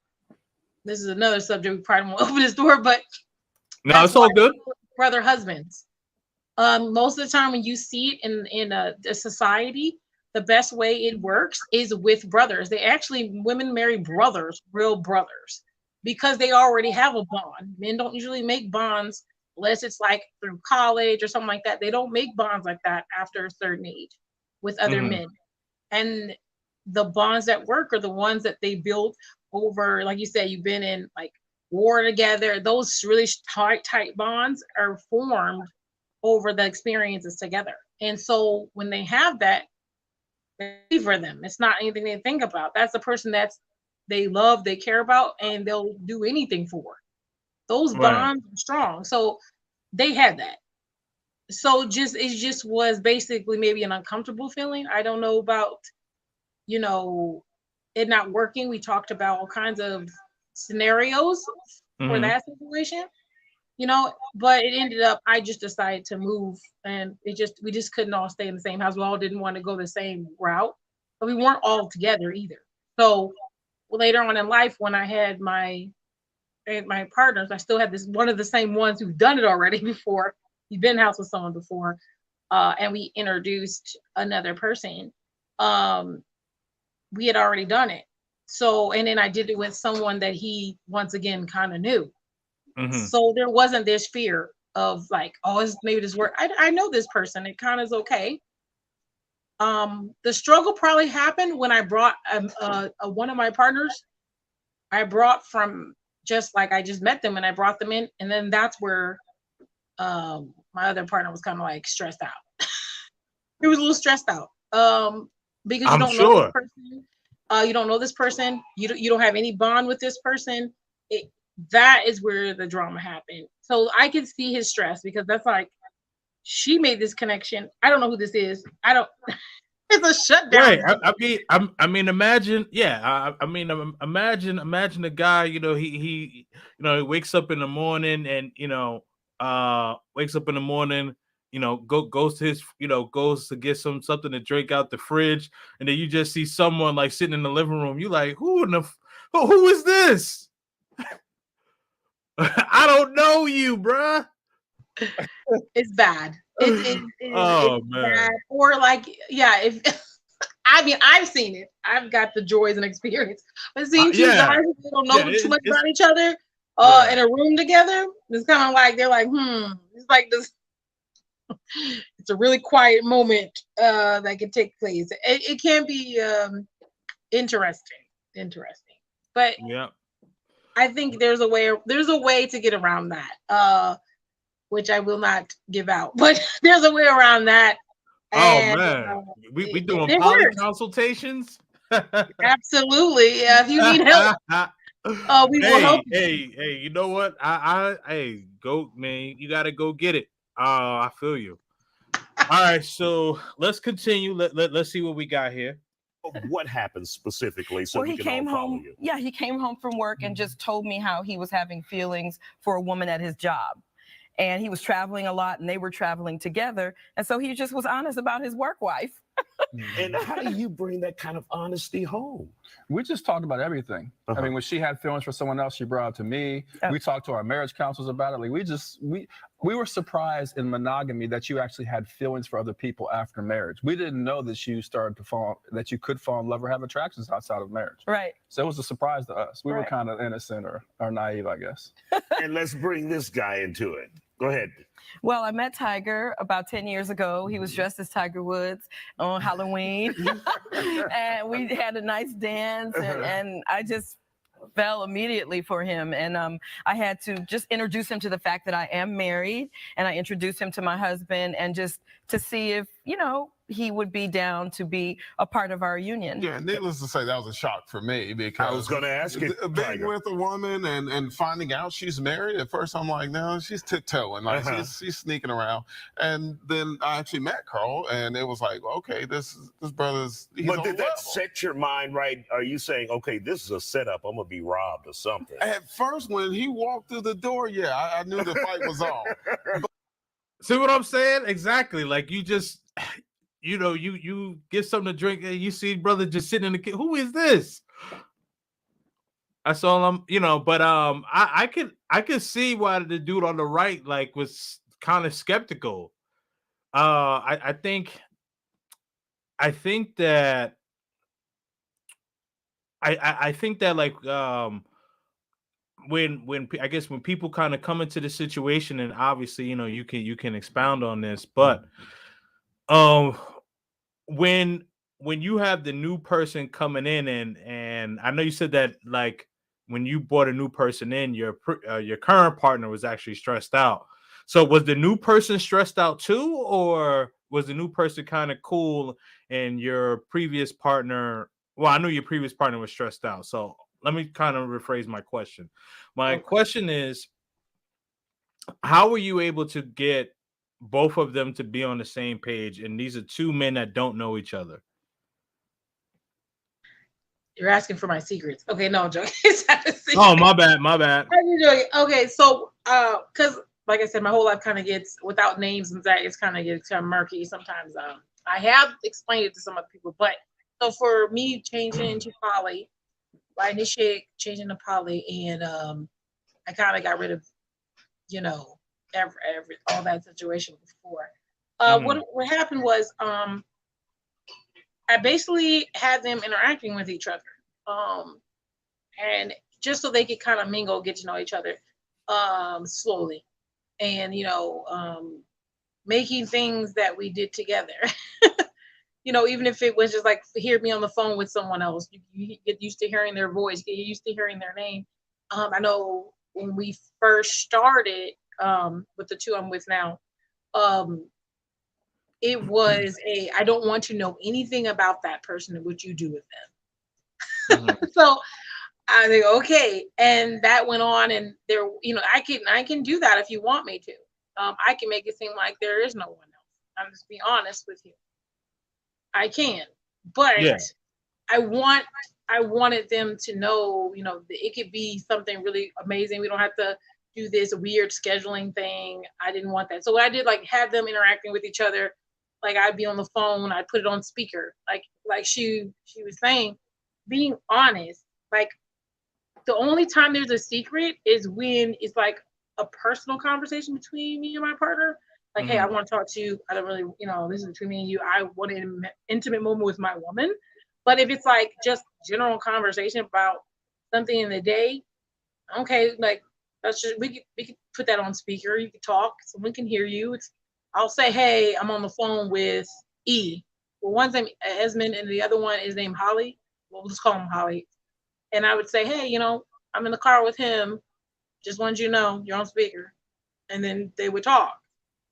this is another subject. We probably won't open this door, but No, it's all good. Brother husbands. Most of the time when you see it in a society, the best way it works is with brothers. Women marry brothers, real brothers, because they already have a bond. Men don't usually make bonds unless it's like through college or something like that. They don't make bonds like that after a certain age with other men. And the bonds that work are the ones that they build over, like you said, you've been in like war together. Those really tight bonds are formed over the experiences together. And so when they have that, for them, it's not anything they think about. That's the person they love, they care about, and they'll do anything for. Those bonds are strong. So they had that. So it just was basically maybe an uncomfortable feeling. I don't know about, it not working. We talked about all kinds of scenarios for that situation, but it ended up, I just decided to move, and we just couldn't all stay in the same house. We all didn't want to go the same route, but we weren't all together either. So later on in life, when I had my partners, I still had one of the same ones who've done it already before. He'd been in house with someone before, and we introduced another person. We had already done it. So, and then I did it with someone that he once again kind of knew. So there wasn't this fear of like, oh, maybe this work. I know this person. It kind of is okay. The struggle probably happened when I brought one of my partners. I brought from just like I just met them and I brought them in, and then that's where my other partner was kind of like stressed out. He was a little stressed out because you don't know this person. You don't know this person. You don't have any bond with this person. That is where the drama happened. So I can see his stress because that's like, she made this connection. I don't know who this is. It's a shutdown. Right. I mean, imagine. Yeah. Imagine a guy. He wakes up in the morning and goes to his, goes to get something to drink out the fridge, and then you just see someone like sitting in the living room. You like, who is this? I don't know you, bruh. It's bad. It's man. Bad. Or like, yeah, if I've seen it. I've got the joys and experience. But seeing two guys who don't know too much about each other in a room together, it's kind of like they're like, it's like this. It's a really quiet moment that can take place. It can be interesting, but yeah. I think there's a way to get around that, which I will not give out, but there's a way around that. And, we doing poly consultations. Absolutely. Yeah, if you need help, we will help you. Hey, you know what? I go, man. You got to go get it. I feel you. All right, so let's continue. Let's see what we got here. What happened specifically? So he came home. Yeah, he came home from work and just told me how he was having feelings for a woman at his job. And he was traveling a lot and they were traveling together. And so he just was honest about his work wife. And how do you bring that kind of honesty home? We just talked about everything. I mean, when she had feelings for someone else, she brought it to me. We talked to our marriage counselors about it. Like we were surprised in monogamy that you actually had feelings for other people after marriage. We didn't know that you could fall in love or have attractions outside of marriage. Right. So it was a surprise to us. We were kind of innocent or naive, I guess. And let's bring this guy into it. Go ahead. Well, I met Tiger about 10 years ago. He was dressed as Tiger Woods on Halloween. And we had a nice dance. And I just fell immediately for him. And I had to just introduce him to the fact that I am married. And I introduced him to my husband and just to see if, he would be down to be a part of our union. Yeah, needless to say, that was a shock for me because I was going to ask you, being with a woman and finding out she's married. At first, I'm like, no, she's tiptoeing, like she's sneaking around. And then I actually met Carl, and it was like, okay, this brother's. But did that set your mind right? Are you saying, okay, this is a setup? I'm gonna be robbed or something? At first, when he walked through the door, I knew the fight was on. See what I'm saying? Exactly. Like you just. You get something to drink and you see brother just sitting in the kitchen. Who is this? That's all but I could see why the dude on the right was kind of skeptical. I think that when I guess when people kind of come into the situation, and obviously you can expound on this, but when you have the new person coming in and I know you said that when you brought a new person in, your current partner was actually stressed out. So was the new person stressed out too, or was the new person kind of cool and your previous partner? Well, I knew your previous partner was stressed out. So let me kind of rephrase my question. My question is, how were you able to get both of them to be on the same page? And these are two men that don't know each other. You're asking for my secrets. Okay, no, I'm joking. It's not a secret. Oh, my bad. I'm joking. Okay, so because like I said, my whole life kind of gets, without names and that, it's kind of murky sometimes. I have explained it to some other people, but so for me changing into poly, I initiated changing to poly, and I kind of got rid of, every all that situation before. What happened was I basically had them interacting with each other, and just so they could kind of mingle, get to know each other slowly, and making things that we did together. Even if it was just like hear me on the phone with someone else, you get used to hearing their voice, get used to hearing their name. I know when we first started with the two I'm with now, it was I don't want to know anything about that person and what you do with them. So I think, okay. And that went on, and there, I can do that if you want me to. I can make it seem like there is no one else. I'm just being honest with you. I can, but Yeah. I wanted them to know, that it could be something really amazing. We don't have to do this weird scheduling thing. I didn't want that. So what I did, like, have them interacting with each other. Like, I'd be on the phone, I'd put it on speaker. Like she was saying, being honest. Like, the only time there's a secret is when it's like a personal conversation between me and my partner. Like, hey, I want to talk to you. I don't really, this is between me and you. I want an intimate moment with my woman. But if it's like just general conversation about something in the day, okay, like that's just we could put that on speaker. You can talk, someone can hear you. I'll say, hey, I'm on the phone with E. Well, one's named Esmond and the other one is named Holly. We'll just call him Holly. And I would say, hey, I'm in the car with him. Just wanted you to know you're on speaker. And then they would talk.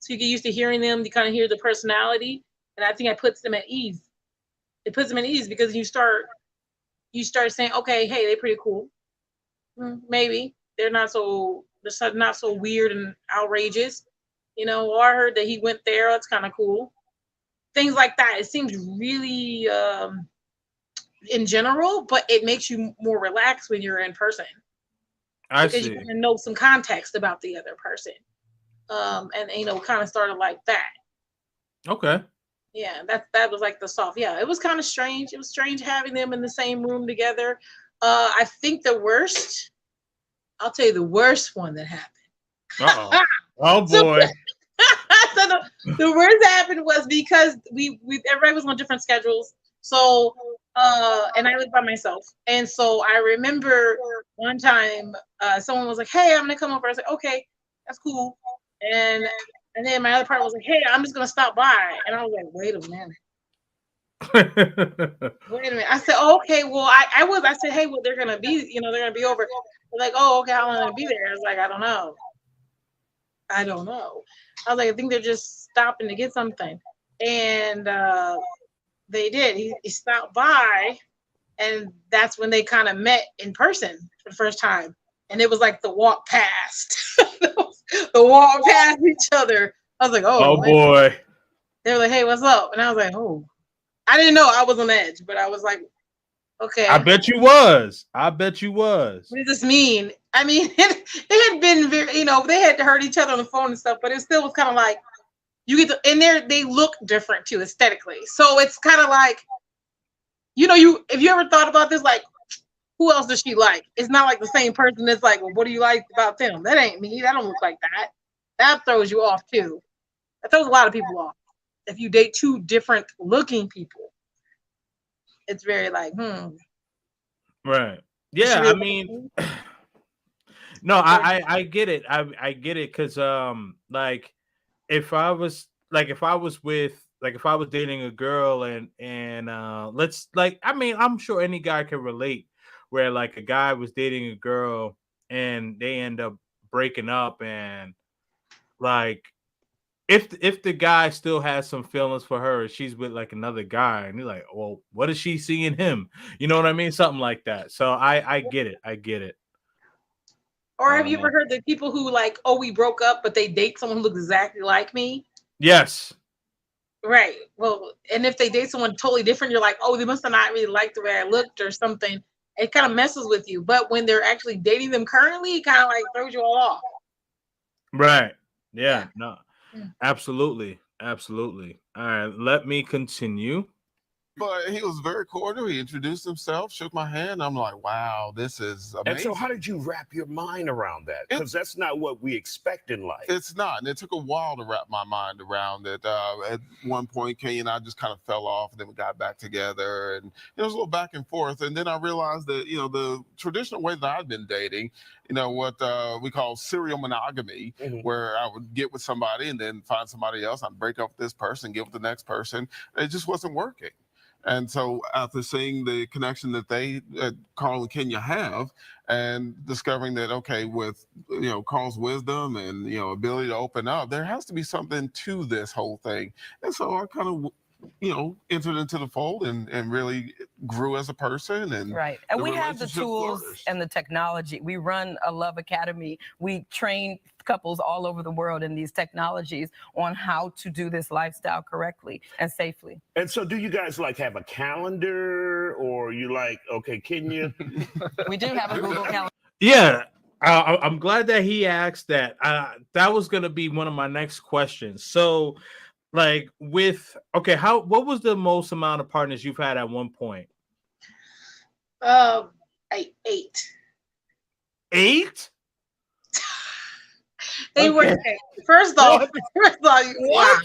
So you get used to hearing them. You kind of hear the personality. And I think it puts them at ease. It puts them at ease because you start saying, okay, hey, they're pretty cool. Maybe they're not so weird and outrageous. Or I heard that he went there. That's kind of cool. Things like that. It seems really in general, but it makes you more relaxed when you're in person. Because you can know some context about the other person. And kind of started like that. Okay. Yeah, that was like the soft. Yeah, it was kind of strange. It was strange having them in the same room together. I think I'll tell you the worst one that happened. Oh boy. So the worst happened was because everybody was on different schedules. So and I lived by myself. And so I remember one time someone was like, hey, I'm gonna come over. I was like, okay, that's cool. And then my other partner was like, hey, I'm just gonna stop by. And I was like, wait a minute. I said, oh, okay, well, I said, hey, well, they're gonna be over. They're like, oh, okay, how long are they gonna be there? I was like, I don't know. I was like, I think they're just stopping to get something. And they did. He stopped by, and that's when they kind of met in person for the first time. And it was like the walk past. The walk past each other. I was like, oh boy. They were like, hey, what's up? And I was like, oh. I didn't know I was on edge, but I was like, okay. I bet you was. What does this mean? I mean, they had been very, they had heard each other on the phone and stuff, but it still was kind of like, you get to, and they look different too aesthetically. So it's kind of like, if you ever thought about this, like, who else does she like? It's not like the same person that's like, well, what do you like about them? That ain't me. That don't look like that. That throws you off too. That throws a lot of people off. If you date two different looking people, it's very like, Right. Yeah, I mean, no, I get it. I get it because like if I was dating a girl and let's like, I mean, I'm sure any guy can relate where like a guy was dating a girl and they end up breaking up, and like if the guy still has some feelings for her, she's with like another guy, and you're like, well, what does she see in him? You know what I mean? Something like that. So I get it. I get it. Or have you ever heard the people who like, oh, we broke up, but they date someone who looks exactly like me? Yes. Right. Well, and if they date someone totally different, you're like, oh, they must have not really liked the way I looked or something. It kind of messes with you. But when they're actually dating them currently, it kind of like throws you all off. Right. Yeah. No. Absolutely. Absolutely. All right. Let me continue. But he was very cordial. He introduced himself, shook my hand. I'm like, wow, this is amazing. And so how did you wrap your mind around that? Because that's not what we expect in life. It's not. And it took a while to wrap my mind around it. At one point, Kenya and I just kind of fell off, and then we got back together. And it was a little back and forth. And then I realized that, the traditional way that I've been dating, what we call serial monogamy, where I would get with somebody and then find somebody else. I'd break up with this person, get with the next person. It just wasn't working. And so after seeing the connection that Carl and Kenya have, and discovering that, okay, with, Carl's wisdom and, ability to open up, there has to be something to this whole thing. And so I kind of, entered into the fold and really grew as a person. And right. And we have the relationship tools flourished. and the technology. We run a Love Academy. We train couples all over the world in these technologies on how to do this lifestyle correctly and safely. And so do you guys like have a calendar, or you like, okay, Kenya? We do have a Google Calendar. Yeah. I'm glad that he asked that. That was going to be one of my next questions. So like what was the most amount of partners you've had at one point? 8. 8? They were first off, What? wow.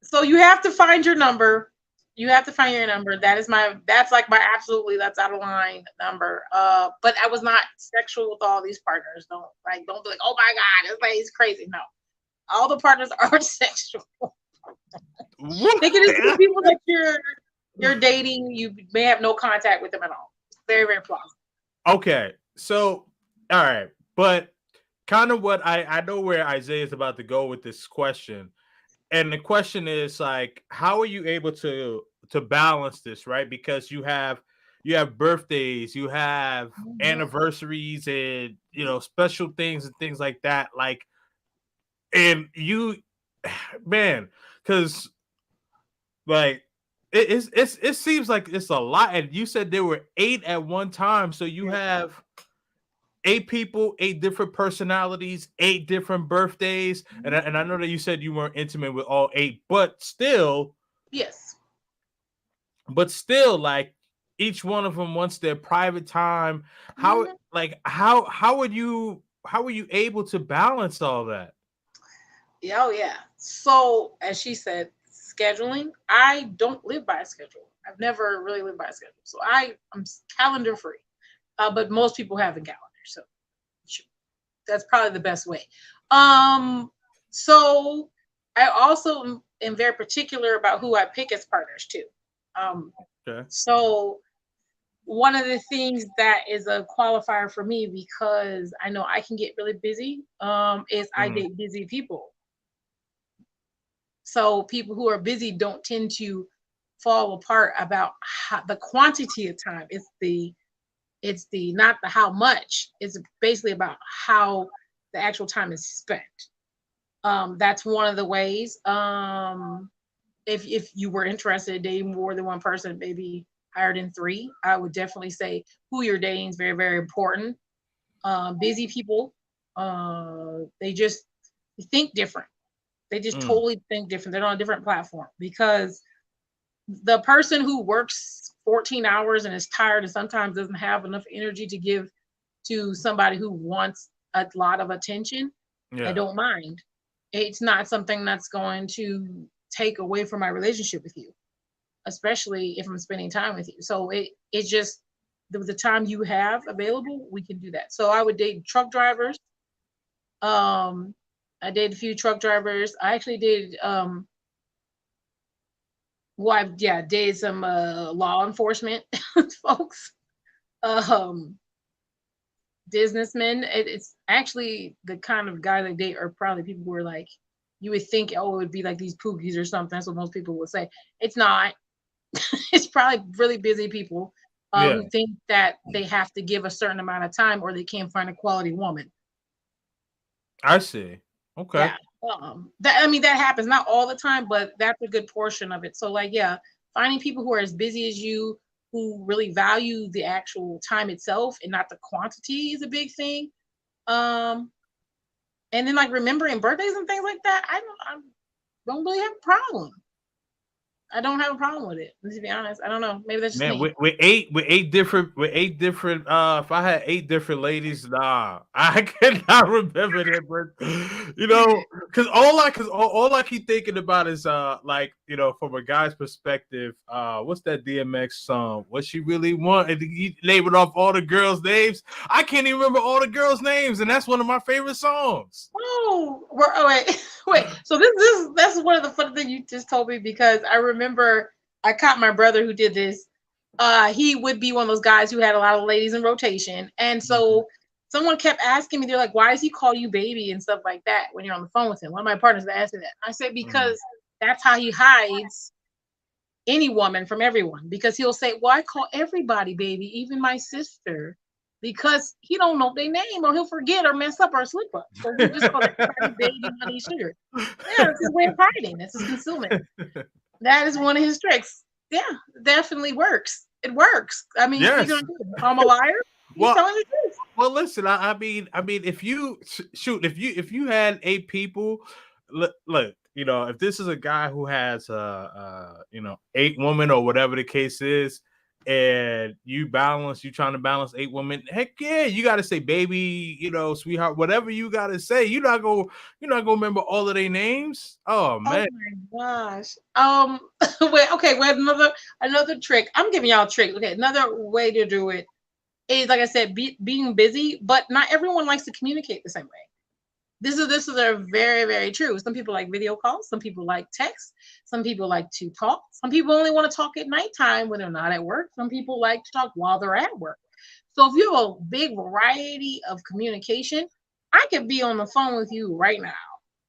So you have to find your number. You have to find your number. That's like my absolutely that's out of line number. But I was not sexual with all these partners. Don't be like, oh my God, this lady's crazy. No. All the partners are sexual. They can just be people that you're dating. You may have no contact with them at all. Very, very plausible. Okay. So all right, but kind of what I know where Isaiah is about to go with this question. And the question is like, how are you able to balance this, right? Because you have birthdays, you have anniversaries, and special things and things like that. Like, and you, man, because like it seems like it's a lot. And you said there were 8 at one time, so you have 8 people, 8 different personalities, 8 different birthdays. And I know that you said you weren't intimate with all 8, but still. Yes. But still, like, each one of them wants their private time. How were you able to balance all that? Oh, yeah. So, as she said, scheduling. I don't live by a schedule. I've never really lived by a schedule. So I'm calendar free. But most people have a calendar. So that's probably the best way. So I also am very particular about who I pick as partners too. Okay. So one of the things that is a qualifier for me, because I know I can get really busy, is I date busy people. So people who are busy don't tend to fall apart about the quantity of time. It's the not the how much. It's basically about how the actual time is spent. That's one of the ways. If you were interested in dating more than one person, maybe higher than 3, I would definitely say who you're dating is very, very important. Busy people, they think different. They just totally think different. They're on a different platform, because the person who works 14 hours and is tired and sometimes doesn't have enough energy to give to somebody who wants a lot of attention, I don't mind. It's not something that's going to take away from my relationship with you, especially if I'm spending time with you. So it's just the time you have available, we can do that. So I would date truck drivers. I dated a few truck drivers. I actually dated dated some law enforcement folks. businessmen. It's actually the kind of guy they date are probably people who are like, you would think, oh, it would be like these pookies or something. That's what most people would say. It's not. It's probably really busy people who think that they have to give a certain amount of time or they can't find a quality woman. I see. Okay. Yeah. That happens not all the time, but that's a good portion of it. So like, yeah, finding people who are as busy as you, who really value the actual time itself and not the quantity is a big thing. And then like remembering birthdays and things like that, I don't really have a problem. I don't have a problem with it. To be honest, I don't know. Maybe that's just me. With eight different. If I had 8 different ladies, nah, I cannot remember that. But because all I keep thinking about is like from a guy's perspective, what's that DMX song? What she really want? And he labeled off all the girls' names. I can't even remember all the girls' names, and that's one of my favorite songs. Wait. So that's one of the funny things you just told me, because I remember I caught my brother who did this. He would be one of those guys who had a lot of ladies in rotation, and so someone kept asking me, they're like, "Why does he call you baby and stuff like that when you're on the phone with him?" One of my partners asked me that. I said because that's how he hides any woman from everyone, because he'll say, "Well, I call everybody baby, even my sister." Because he don't know their name, or he'll forget or mess up or slip up. So he just calls everybody baby, honey, sugar. Yeah, it's his way of hiding. It's his concealment. That is one of his tricks. Yeah, definitely works. It works. I mean, yes. You're gonna do it. I'm a liar. He's telling the truth. Well, listen. I mean, if you had 8 people, look. If this is a guy who has 8 women or whatever the case is, and you're trying to balance 8 women, heck yeah, you got to say baby, sweetheart, whatever you got to say. You're not gonna remember all of their names. Oh man. Oh my gosh. Wait, we have another trick. I'm giving y'all a trick. Okay, another way to do it is, like I said, being busy, but not everyone likes to communicate the same way. This is a very, very true. Some people like video calls. Some people like text. Some people like to talk. Some people only want to talk at nighttime when they're not at work. Some people like to talk while they're at work. So if you have a big variety of communication, I could be on the phone with you right now,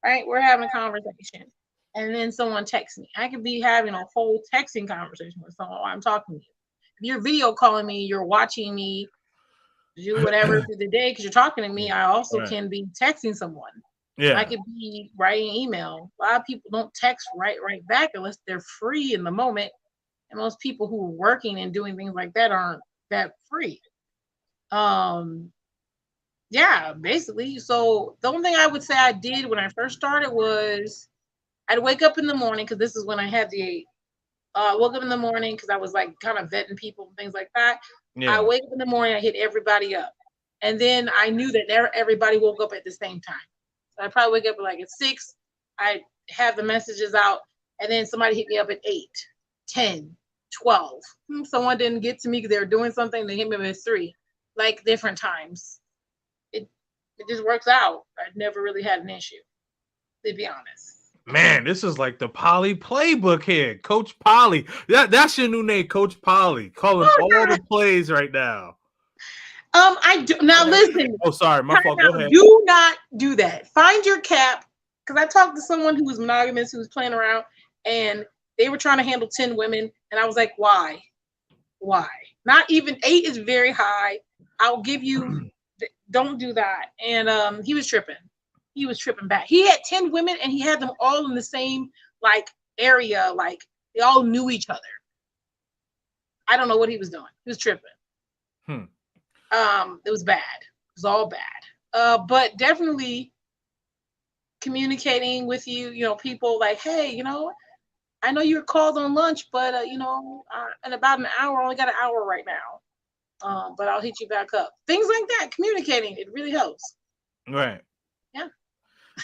right? We're having a conversation, and then someone texts me. I could be having a whole texting conversation with someone while I'm talking to you. If you're video calling me, you're watching me do whatever through the day because you're talking to me. I also can be texting someone. Yeah, I could be writing email. A lot of people don't text right back unless they're free in the moment, and most people who are working and doing things like that aren't that free. Yeah, basically. So the only thing I would say I did when I first started was I'd wake up in the morning, because this is when I had the woke up in the morning because I was like kind of vetting people and things like that. Yeah. I wake up in the morning, I hit everybody up. And then I knew that everybody woke up at the same time. So I probably wake up like at 6. I have the messages out, and then somebody hit me up at 8, 10, 12. Someone didn't get to me because they were doing something. They hit me up at 3, like different times. It just works out. I never really had an issue, to be honest. Man, this is like the Polly playbook here. Coach Polly. That's your new name, Coach Polly. Calling all the plays right now. I do now listen. Oh, sorry, my fault. Go ahead. Do not do that. Find your cap. Because I talked to someone who was monogamous, who was playing around, and they were trying to handle 10 women. And I was like, why? Why? Not even 8 is very high. I'll give you, don't do that. And he was tripping. He was tripping back. He had 10 women, and he had them all in the same like area. Like they all knew each other. I don't know what he was doing. He was tripping. It was bad. It was all bad. But definitely communicating with people like, hey, I know you were called on lunch, but in about an hour, I only got an hour right now. But I'll hit you back up. Things like that. Communicating, it really helps. Right. Yeah.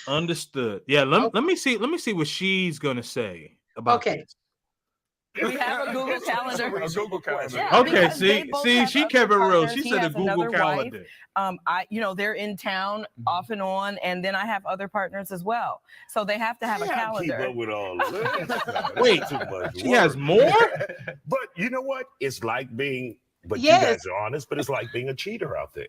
Understood. Yeah. Let me see what she's gonna say about this. We have a Google Calendar. A Google Calendar. Yeah, okay. See, she kept it real. She said a Google Calendar. They're in town off and on, and then I have other partners as well. So they have to have a calendar. Keep up with all of this. Wait, too much she has more? But you know what? It's like being but you Yes. guys are honest, but it's like being a cheater out there.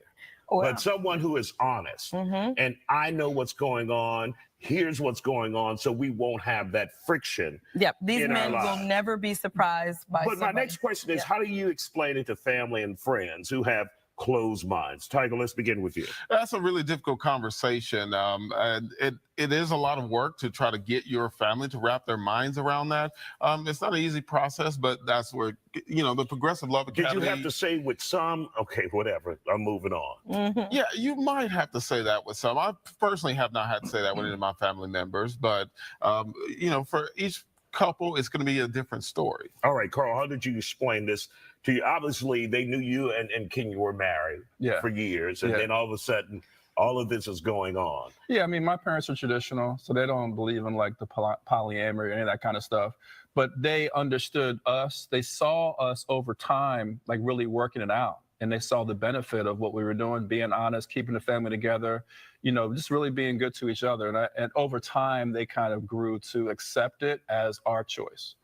Well, But someone who is honest, and I know what's going on, here's what's going on, so we won't have that friction. yep, these in our men will lives. never be surprised by But my somebody. next question is, Yeah. how do you explain it to family and friends who have closed minds? Tiger, let's begin with you. That's a really difficult conversation. And it is a lot of work to try to get your family to wrap their minds around that. It's not an easy process, but that's where, the Progressive Love Did Academy. you have to say with some, okay, whatever, I'm moving on. Yeah, you might have to say that with some. I personally have not had to say that with any of my family members, but, for each couple, it's going to be a different story. All right, Carl, how did you explain this to you? Obviously, they knew you and Kenya were married for years, and then all of a sudden, all of this is going on. Yeah, I mean, my parents are traditional, so they don't believe in like the polyamory or any of that kind of stuff. But they understood us. They saw us over time, like really working it out. And they saw the benefit of what we were doing, being honest, keeping the family together, just really being good to each other. And over time, they kind of grew to accept it as our choice.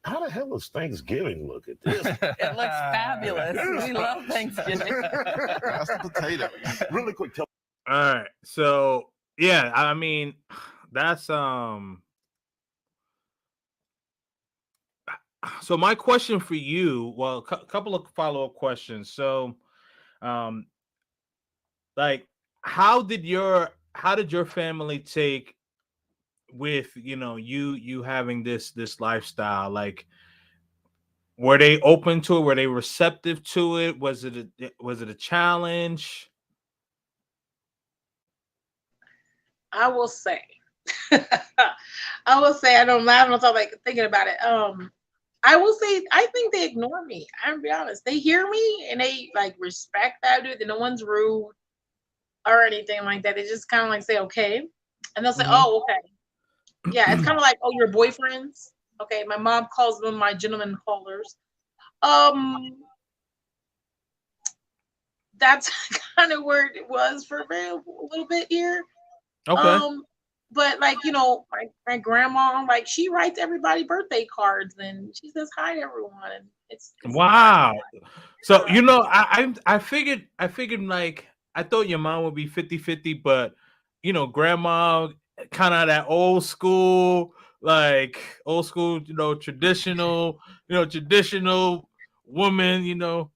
How the hell does Thanksgiving look at this? It looks fabulous. We love Thanksgiving. That's the potato. Really quick, tell All right. So yeah, I mean, that's so my question for you, well, a couple of follow-up questions. So, like, how did your family take with you having this lifestyle? Like, were they open to it? Were they receptive to it? Was it a challenge? I will say, I don't laugh until like thinking about it. I will say, I think they ignore me. I'm gonna be honest. They hear me and they like respect that I do it. No one's rude or anything like that. They just kind of like say, okay. And they'll say, oh, okay. Yeah, it's kind of like, oh, your boyfriends. Okay, my mom calls them my gentleman callers. That's kind of where it was for a little bit here. Okay. But like, my grandma, like she writes everybody birthday cards and she says hi to everyone. And it's Wow. So, I figured like, I thought your mom would be 50-50, but grandma kind of that old school, traditional woman,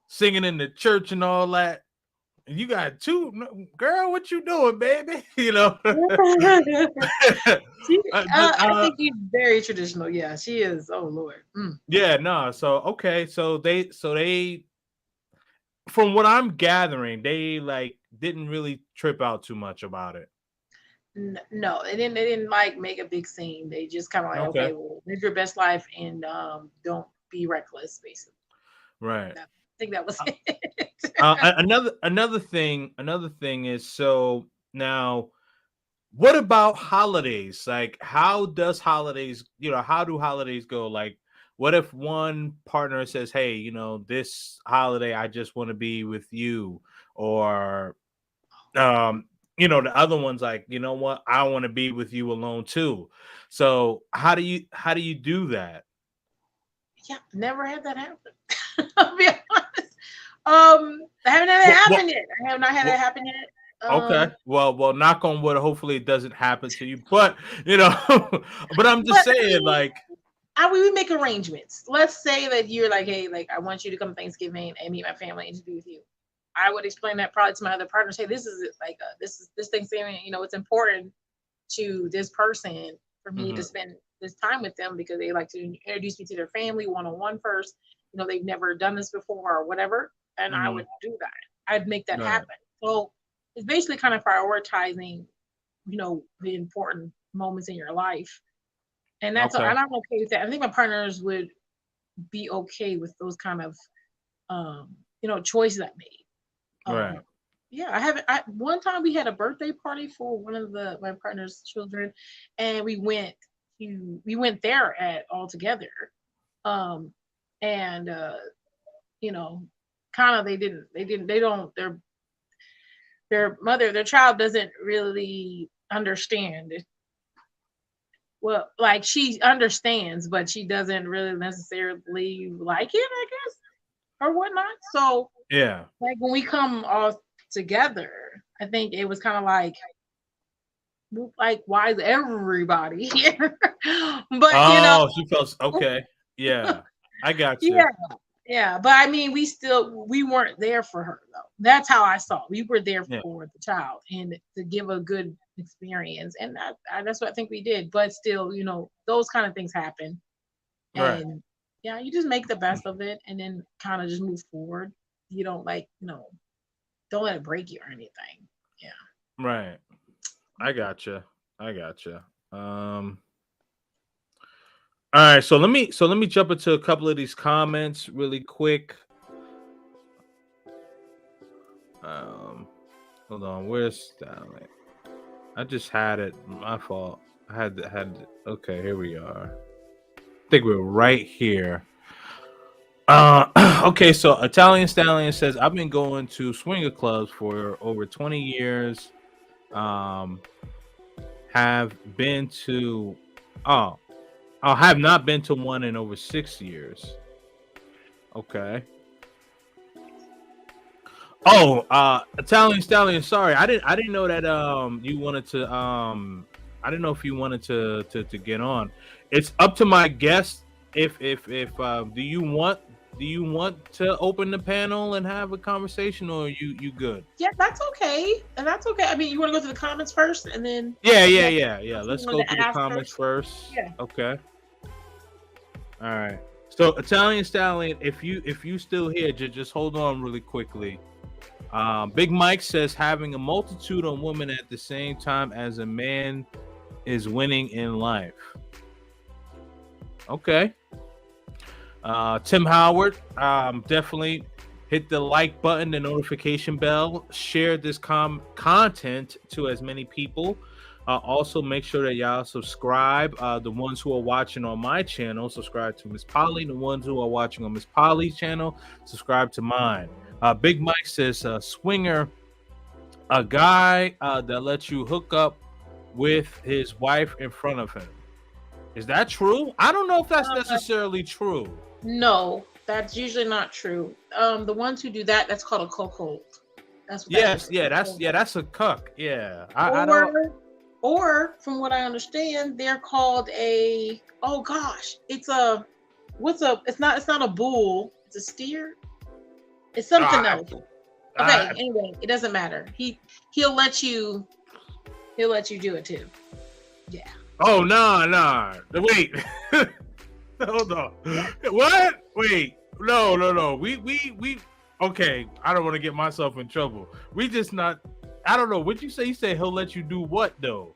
singing in the church and all that. And you got two, girl, what you doing, baby? I think she's very traditional. Yeah, she is. Oh Lord. Yeah, no. So okay, so they from what I'm gathering, they like didn't really trip out too much about it. No, they didn't like make a big scene. They just kind of like, okay, well, live your best life and don't be reckless, basically. Right. I think that was it. Another thing is, so now, what about holidays? Like, how do holidays go? Like, what if one partner says, hey, this holiday I just want to be with you, or the other one's like, you know what, I want to be with you alone too. So how do you do that? Yeah, never had that happen. I'll be honest. I haven't had that happen yet. I have not had that happen yet. Okay. Well, knock on wood. Hopefully it doesn't happen to you. But but I'm just saying, like, we make arrangements. Let's say that you're like, hey, like I want you to come Thanksgiving and meet my family and to be with you. I would explain that probably to my other partners. Hey, this is like this Thanksgiving. It's important to this person for me to spend this time with them because they like to introduce me to their family one-on-one first. They've never done this before or whatever, and I would do that. I'd make that happen. So it's basically kind of prioritizing, the important moments in your life, and that's and I'm okay with that. I think my partners would be okay with those kind of, choices I made. Right. Yeah, one time we had a birthday party for one of my partner's children, and we went there all together. And kind of their child doesn't really understand. Well, like she understands, but she doesn't really necessarily like it, I guess. or whatnot. So Yeah. like when we come all together, I think it was kind of like why is everybody here? But Oh, she felt okay. Yeah, I got you. yeah, yeah. But I mean, we weren't there for her though. That's how I saw it. We were there Yeah. for the child and to give a good experience, and that's what I think we did. But still, those kind of things happen, Right. and yeah, you just make the best of it, and then kind of just move forward. You don't don't let it break you or anything. Yeah. Right. I gotcha. I gotcha. All right, so let me jump into a couple of these comments really quick. Hold on, where's Stanley? I just had it. My fault. I had. Okay, here we are. I think we're right here. Okay, so Italian Stallion says I've been going to swinger clubs for over 20 years. Have been to I have not been to one in over 6 years. Okay. Oh, Italian Stallion. Sorry, I didn't know that you wanted to I didn't know if you wanted to get on. It's up to my guest if do you want to open the panel and have a conversation, or you good? Yeah, that's okay. And that's okay. I mean, you want to go to the comments first and then Yeah. Let's go wanted to to the ask comments first. Yeah. Okay. All right. So Italian Stallion, if you still here, just hold on really quickly. Big Mike says having a multitude of women at the same time as a man is winning in life. Okay. Tim Howard, definitely hit the like button, the notification bell, share this content to as many people. Also, make sure that y'all subscribe. The ones who are watching on my channel, subscribe to Miss Polly. The ones who are watching on Miss Polly's channel, subscribe to mine. Big Mike says, swinger, a guy that lets you hook up with his wife in front of him. Is that true? I don't know if that's necessarily true. No, that's usually not true. The ones who do that, that's called a cuckold. That's what Yes, that is. that's a cuck. Yeah, I don't. Or from what I understand, they're called it's not a bull, it's a steer. It's something else. Okay, anyway, it doesn't matter. He'll let you do it too. Yeah. Oh nah. Wait. Hold on. What? Wait. No. We okay. I don't want to get myself in trouble. We just not. I don't know. What'd you say? You say he'll let you do what though?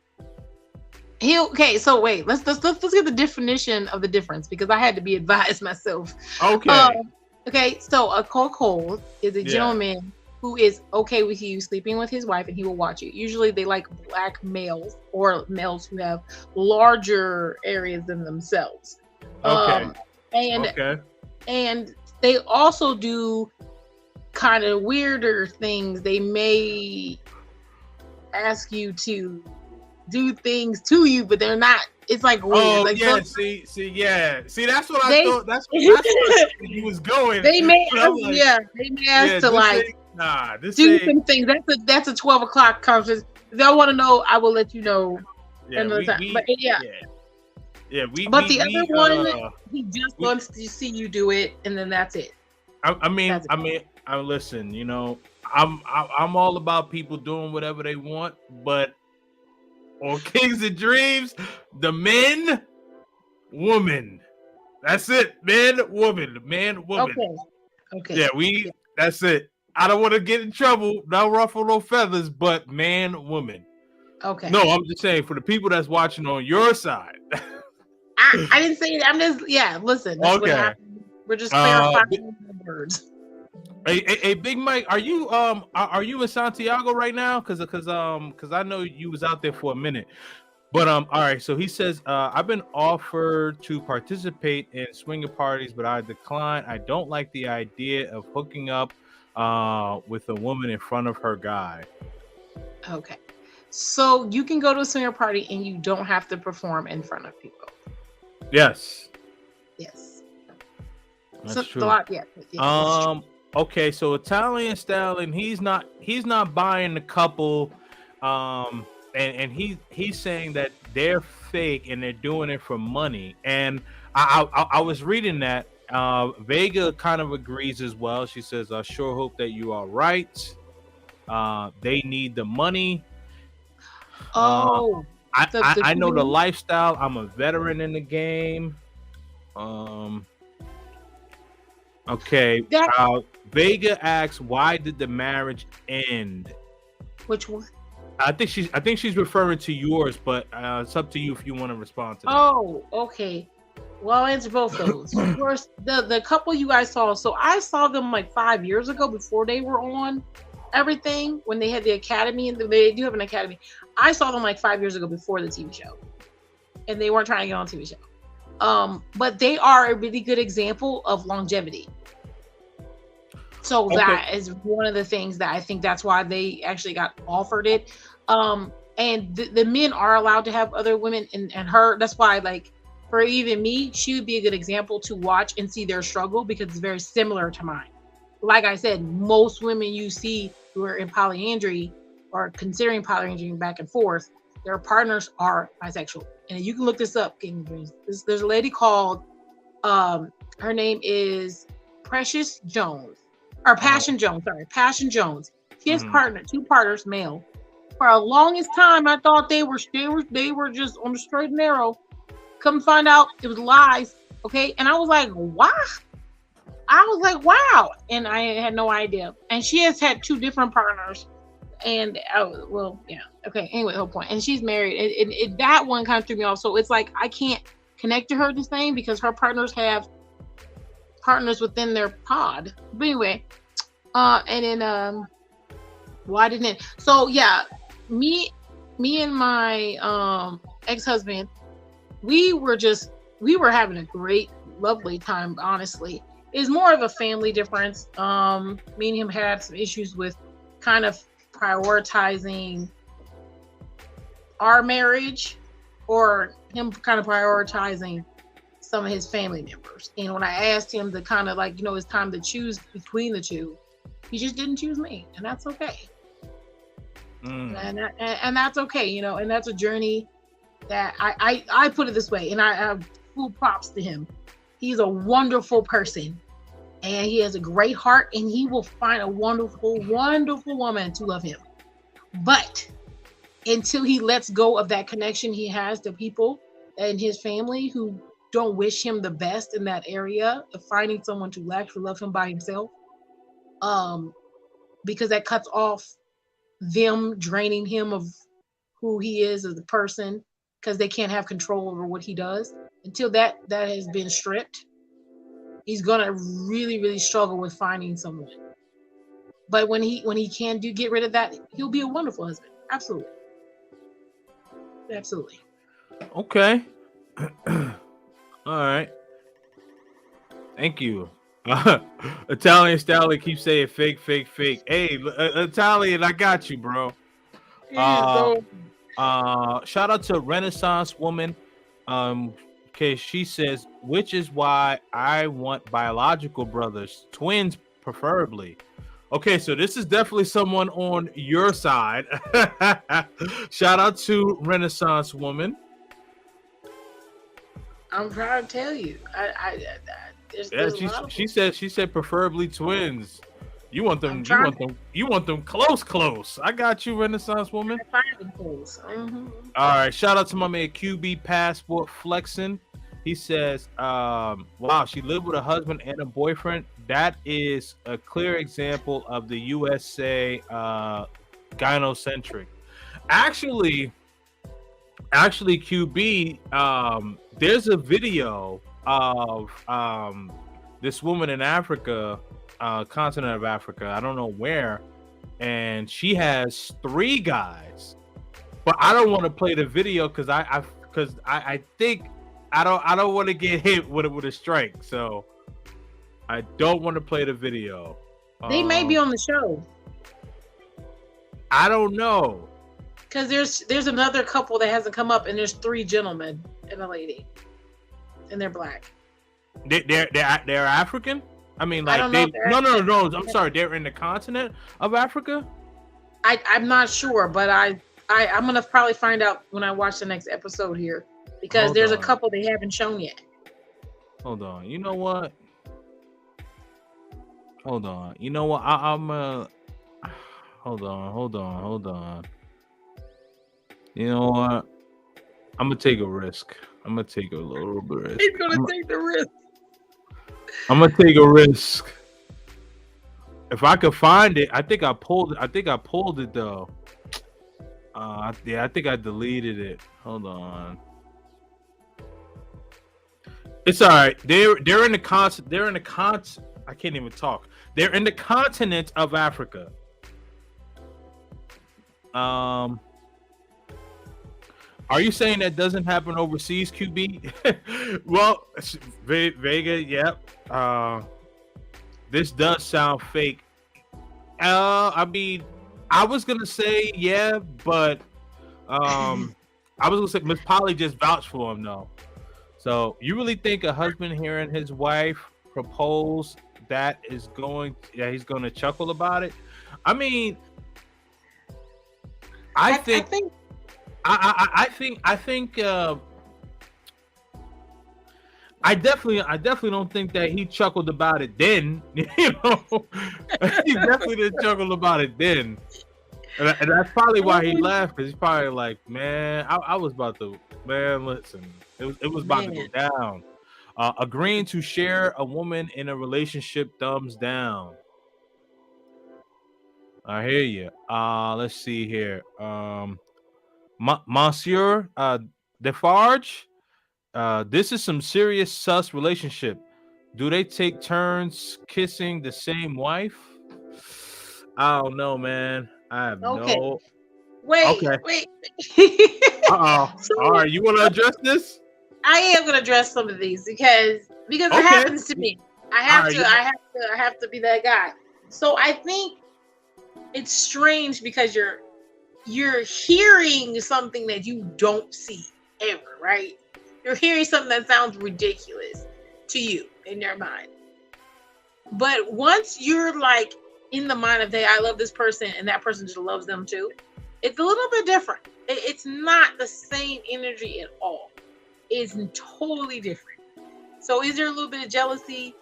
Okay, so wait. Let's get the definition of the difference because I had to be advised myself. Okay. Okay. So a cuckold is a gentleman who is okay with you sleeping with his wife and he will watch you. Usually they like black males or males who have larger areas than themselves. Okay. And they also do kind of weirder things. They may ask you to do things to you, but they're not. It's like weird. Oh like yeah, see, that's what I thought. That's where he was going. They may ask, they may ask to do some things. That's a 12 o'clock conference. If y'all want to know, I will let you know another time. But the other one, he just wants to see you do it, and then that's it. I mean, listen. I'm all about people doing whatever they want, but on Kings and Dreams, the men, woman. That's it. Man, woman. Okay. Yeah, that's it. I don't want to get in trouble. No ruffle, no feathers, but man, woman. Okay. No, I'm just saying for the people that's watching on your side. I didn't say it. I'm just listen. That's what happened. We're just clarifying the words. Hey, Big Mike, are you in Santiago right now? Because I know you was out there for a minute. But all right. So he says I've been offered to participate in swinger parties, but I declined. I don't like the idea of hooking up with a woman in front of her guy. Okay, so you can go to a swinger party and you don't have to perform in front of people. Yes. That's So, true. yeah, this is true. Okay, so Italian Stallion, he's not buying the couple, and he's saying that they're fake and they're doing it for money. And I was reading that Vega kind of agrees as well. She says, "I sure hope that you are right. They need the money. Oh, I know the lifestyle. I'm a veteran in the game." Okay. Vega asks, "Why did the marriage end?" Which one? I think she's referring to yours, but it's up to you if you want to respond to that. Oh, okay. Well, I'll answer both those. First, the couple you guys saw. So I saw them like 5 years ago before they were on everything, when they had the academy, and they do have an academy. I saw them like 5 years ago before the TV show, and they weren't trying to get on TV show. But they are a really good example of longevity. So that is one of the things that I think that's why they actually got offered it. And the men are allowed to have other women, and her. That's why, like, for even me, she would be a good example to watch and see their struggle, because it's very similar to mine. Like I said, most women you see who are in polyandry or considering polyandry back and forth, their partners are bisexual. And you can look this up. There's a lady called, her name is Precious Jones, or Passion Jones. Sorry, Passion Jones. She has two partners, male. For the longest time, I thought they were just on the straight and narrow. Come find out, it was lies. Okay, and I was like, what? I was like, wow, and I had no idea. And she has had two different partners, and okay. Anyway, whole point. And she's married, and that one kind of threw me off. So it's like I can't connect to her the same, because her partners have partners within their pod. But anyway, and then why didn't it? So yeah, me and my ex-husband, we were having a great, lovely time. Honestly, it's more of a family difference. Me and him had some issues with kind of prioritizing our marriage, or him kind of prioritizing some of his family members. And when I asked him to kind of like, it's time to choose between the two, he just didn't choose me, and that's okay. And that's okay, and that's a journey that I put it this way, and I have full props to him. He's a wonderful person, and he has a great heart, and he will find a wonderful, wonderful woman to love him. But until he lets go of that connection he has to people in his family who don't wish him the best in that area of finding someone to actually love him by himself, because that cuts off them draining him of who he is as a person, because they can't have control over what he does. Until that has been stripped, he's gonna really, really struggle with finding someone. But when he can get rid of that, he'll be a wonderful husband. Absolutely. Okay. All right. Thank you. Italian Stallion keeps saying fake. Hey, Italian, I got you, bro. Shout out to Renaissance Woman. Okay, she says, which is why I want biological brothers, twins preferably. Okay, so this is definitely someone on your side. Shout out to Renaissance Woman. I'm trying to tell you. She said preferably twins. You want them close. I got you, Renaissance Woman. Mm-hmm. All right, shout out to my man QB Passport Flexing. He says, wow, she lived with a husband and a boyfriend. That is a clear example of the USA gynocentric. Actually, QB, there's a video of this woman in Africa, continent of Africa, I don't know where, and she has 3 guys. But I don't want to play the video because I think I don't want to get hit with a strike, so I don't want to play the video. They may be on the show. I don't know. Because there's another couple that hasn't come up, and there's 3 gentlemen and a lady, and they're black. They're African. I mean, I like don't know if they're no. I'm sorry. They're in the continent of Africa. I'm not sure, but I'm gonna probably find out when I watch the next episode here, because Hold there's a on. couple they haven't shown yet. Hold on. You know what? Hold on. You know what? I'm hold on. You know what? I'm gonna take a risk. I'm gonna take a little bit risk. He's gonna take the risk. I'm gonna take a risk. If I could find it, I think I pulled it though. Yeah, I think I deleted it. Hold on. It's all right. They're in the I can't even talk. They're in the continent of Africa. Are you saying that doesn't happen overseas, QB? Well, Vega, yep. This does sound fake. I mean, I was gonna say yeah, but I was gonna say Miss Polly just vouched for him though. So you really think a husband hearing his wife propose he's gonna chuckle about it? I mean, I think I definitely don't think that he chuckled about it then. You know, he definitely didn't chuckle about it then, and that's probably why he laughed, because he's probably like, man, I was about to, man, listen, it was about to go down. Agreeing to share a woman in a relationship, thumbs down. I hear you. Let's see here. Monsieur Defarge. This is some serious sus relationship. Do they take turns kissing the same wife? I don't know, man. I have no. Wait. All right, you want to address this? I am gonna address some of these because it happens to me. I have to be that guy. So I think it's strange because you're hearing something that you don't see ever, right? You're hearing something that sounds ridiculous to you in your mind. But once you're like in the mind of, hey, I love this person and that person just loves them too, it's a little bit different. It's not the same energy at all. It's totally different. So is there a little bit of jealousy?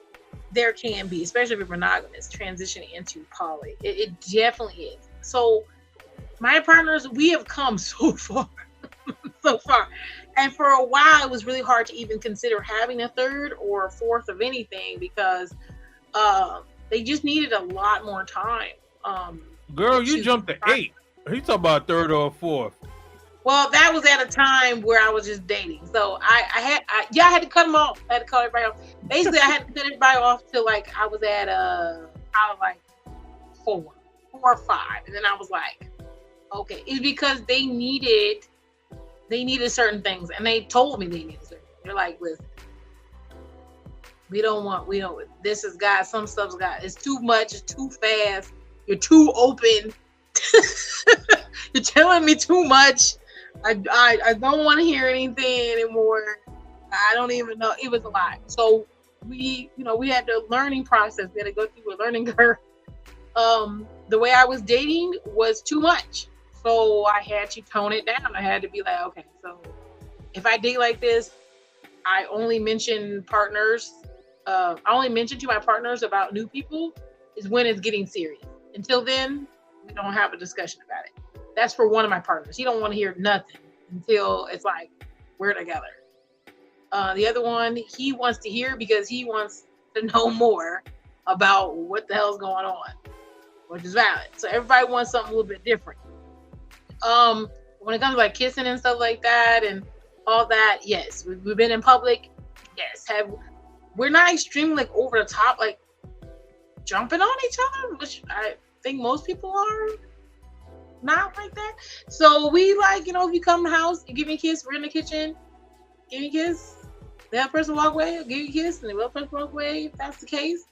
There can be, especially if you're monogamous, transitioning into poly. It definitely is. So my partners, we have come so far. So far. And for a while, it was really hard to even consider having a third or a fourth of anything because they just needed a lot more time. Girl, you jumped to 8. He's talking about third or fourth. Well, that was at a time where I was just dating. So I had to cut them off. I had to cut everybody off. Basically, I had to cut everybody off till like I was at like 4 or 5. And then I was like, okay. It's because they needed certain things, and they told me they needed certain things. They're like, listen, this is God, some stuff's God. It's too much, it's too fast, you're too open. You're telling me too much. I don't want to hear anything anymore. I don't even know. It was a lot. So we had the learning process. We had to go through a learning curve. The way I was dating was too much. So I had to tone it down. I had to be like, okay, so if I date like this, I only mention partners. I only mention to my partners about new people is when it's getting serious. Until then, we don't have a discussion about it. That's for one of my partners. He don't want to hear nothing until it's like we're together. The other one, he wants to hear because he wants to know more about what the hell's going on, which is valid. So everybody wants something a little bit different. When it comes to like kissing and stuff like that and all that, yes, we've been in public. Yes, we're not extremely like over the top, like jumping on each other, which I think most people are not like that. So we like, if you come to the house, you give me a kiss, we're in the kitchen, give me a kiss, the other person walk away, I'll give you a kiss, and the other person walk away, if that's the case.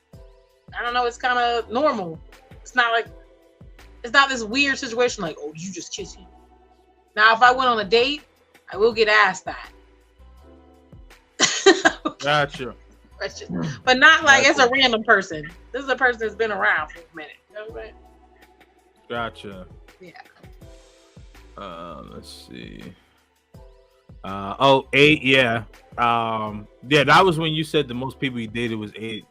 I don't know, it's kind of normal. It's not this weird situation like, oh, you just kiss him. Now, if I went on a date, I will get asked that. Gotcha. but not like Gotcha. it's a random person. This is a person that's been around for a minute. You know what I'm saying? Gotcha. Yeah. Let's see. 8, yeah. Yeah, that was when you said the most people you dated was 8.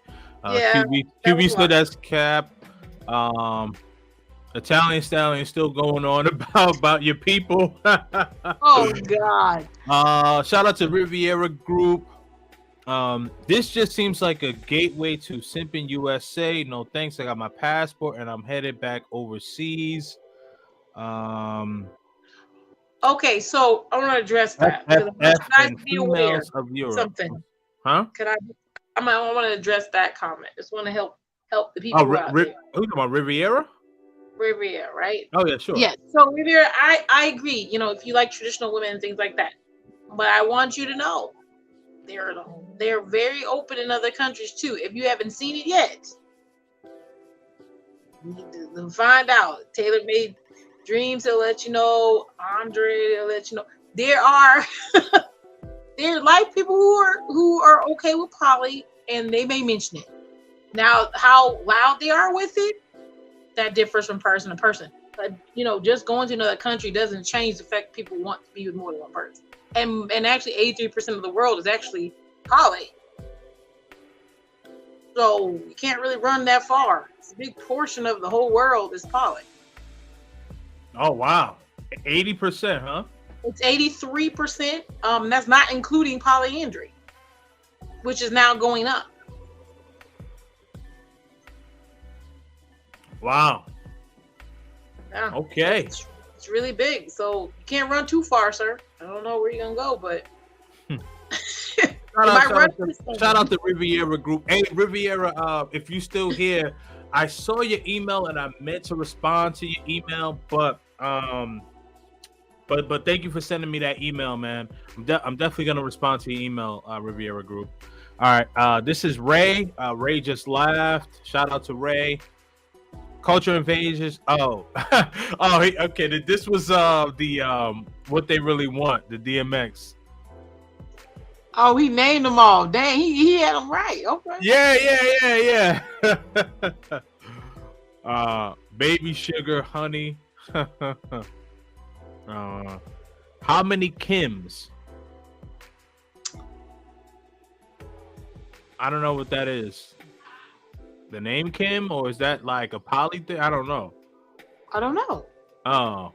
Yeah, that QB was stood a lot. as cap. Italian Stallion still going on about your people. Oh God. Shout out to Riviera Group. This just seems like a gateway to Simpin USA. No thanks. I got my passport and I'm headed back overseas. Okay, so I want to address that because I want FFF you guys and to be aware females of Europe. something. Huh? Could I want to address that comment. Just want to help the people Oh, out there. who talking about Riviera? Riviera, right? Oh yeah, sure. Yes. So Riviera, I agree. You know, if you like traditional women and things like that, but I want you to know they're very open in other countries too. If you haven't seen it yet, you need to find out. Taylor Made Dreams will let you know. Andre will let you know. There are like people who are okay with poly, and they may mention it. Now, how loud they are with it, that differs from person to person. But you know, just going to another country doesn't change the fact people want to be with more than one person. And actually, 83% of the world is actually poly. So you can't really run that far. It's a big portion of the whole world is poly. Oh wow, 80%, huh? It's 83%. That's not including polyandry, which is now going up. Wow. Yeah. Okay. It's really big. So you can't run too far, sir. I don't know where you're gonna go, but Shout out to Riviera Group. Hey, Riviera, if you still here, I saw your email and I meant to respond to your email, but thank you for sending me that email, man. I'm definitely gonna respond to your email, Riviera Group. All right, this is Ray. Ray just laughed. Shout out to Ray. Culture Invasions. Okay. This was the what they really want, the DMX. Oh, he named them all. Dang, he had them right. Okay. Yeah. Baby Sugar, Honey. How many Kims? I don't know what that is. The name Kim, or is that like a poly thing? I don't know. I don't know. Oh, all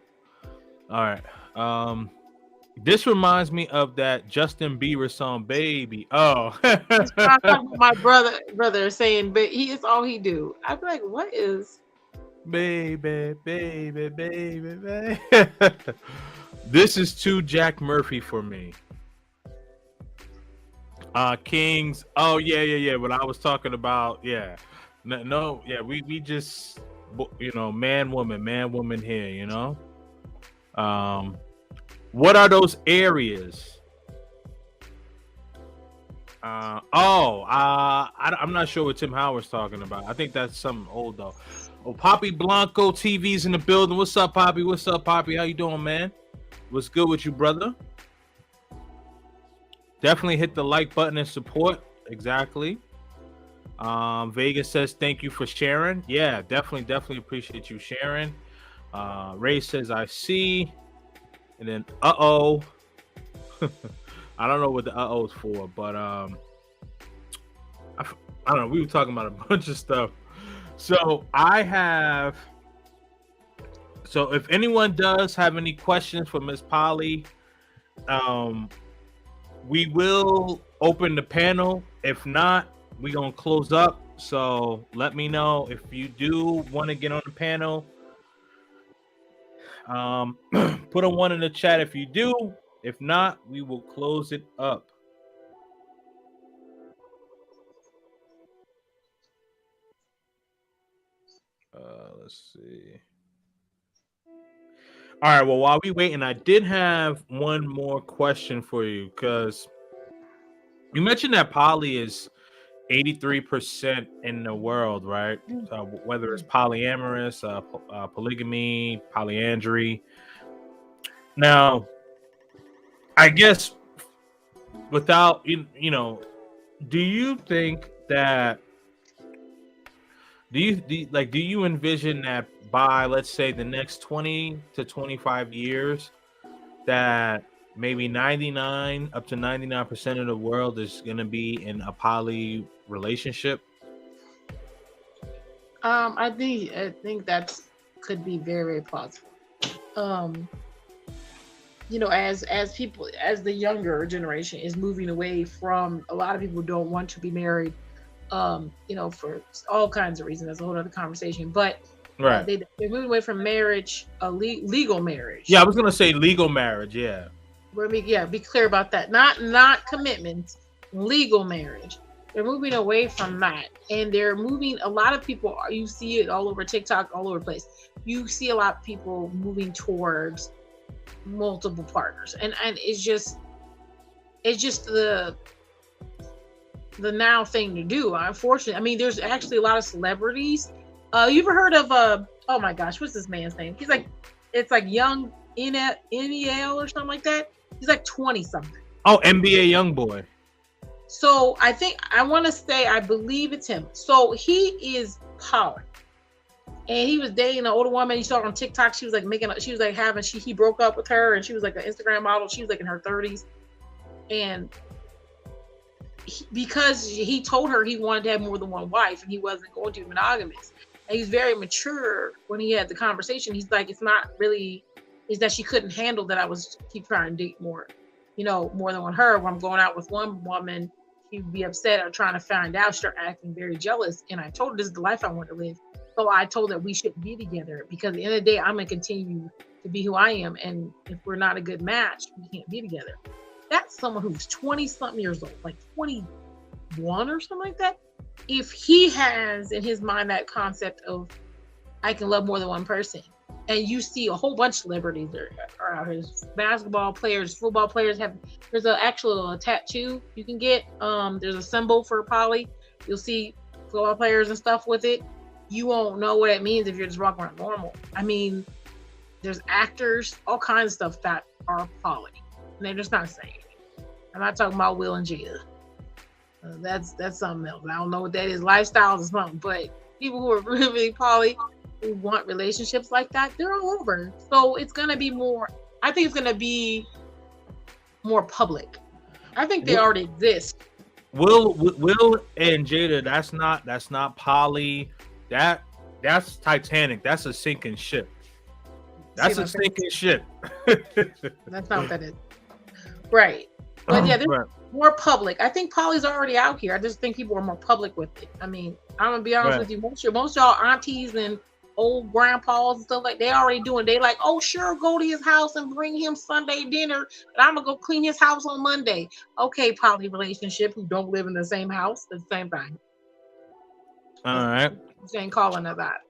right. This reminds me of that Justin Bieber song, "Baby." Oh, my brother saying, but he is all he do. I'd be like, what is? Baby. This is too Jack Murphy for me. Kings. Oh yeah. What I was talking about, yeah. No, yeah. We just, man, woman here. You know. What are those areas? I'm not sure what Tim Howard's talking about. I think that's something old though. Oh, Poppy Blanco TV's in the building. What's up, Poppy? How you doing, man? What's good with you, brother? Definitely hit the like button and support. Exactly. Vegas says thank you for sharing. Yeah, definitely appreciate you sharing. Ray says I see. And then I don't know what the is for, but I don't know. We were talking about a bunch of stuff. So if anyone does have any questions for Miss Polly, we will open the panel. If not, we're gonna close up. So let me know if you do want to get on the panel. Put a 1 in the chat if you do. If not, we will close it up. Let's see. All right, well, while we waiting, I did have one more question for you, because you mentioned that poly is 83% in the world, right? Whether it's polyamorous, polygamy, polyandry. Now, I guess without do you think that do you envision that by, let's say, the next 20 to 25 years, that maybe 99 up to 99% of the world is going to be in a poly relationship? I think that's could be very, very possible. You know, as people, as the younger generation is moving away from, a lot of people don't want to be married, you know, for all kinds of reasons. That's a whole other conversation. But Right. they're moving away from marriage, legal marriage. Yeah, I was gonna say legal marriage. Yeah. Be clear about that. Not commitments, legal marriage. They're moving away from that, and they're moving. A lot of people, you see it all over TikTok, all over the place. You see a lot of people moving towards multiple partners, and it's just the now thing to do. Unfortunately, I mean, there's actually a lot of celebrities. You ever heard of oh my gosh, what's this man's name? He's like, it's like Young NEL or something like that. He's like 20 something. Oh, NBA YoungBoy. So I believe it's him. So he is poly, and he was dating an older woman. You saw her on TikTok. She was like he broke up with her, and she was like an Instagram model. She was like in her 30s, and because he told her he wanted to have more than one wife, and he wasn't going to be monogamous. And he's very mature when he had the conversation. He's like, it's not really, is that she couldn't handle that I was keep trying to date more, you know, more than one her. When I'm going out with one woman, he'd be upset or trying to find out, start acting very jealous. And I told her this is the life I want to live. So I told her we shouldn't be together, because at the end of the day, I'm going to continue to be who I am. And if we're not a good match, we can't be together. That's someone who's 20 something years old, like 21 or something like that. If he has in his mind that concept of I can love more than one person, and you see a whole bunch of celebrities are out here, basketball players, football players there's an actual tattoo you can get. There's a symbol for poly. You'll see football players and stuff with it. You won't know what it means if you're just walking around normal. I mean, there's actors, all kinds of stuff that are poly, and they're just not saying it. I'm not talking about Will and Jada. That's something else. I don't know what that is. Lifestyles or something. But people who are really poly, who want relationships like that, they're all over. So it's gonna be more. I think it's gonna be more public. I think they already exist. Will and Jada, that's not poly. That's Titanic. That's a sinking ship. That's a sinking ship. That's not what that is. Right. But yeah, they're more public. I think poly's already out here. I just think people are more public with it. I mean, I'm gonna be honest with you. Most y'all aunties and old grandpas and stuff, like, they already doing. They like, oh sure, go to his house and bring him Sunday dinner, but I'm gonna go clean his house on Monday. Okay, poly relationship who don't live in the same house at the same time. All right. You ain't calling it that.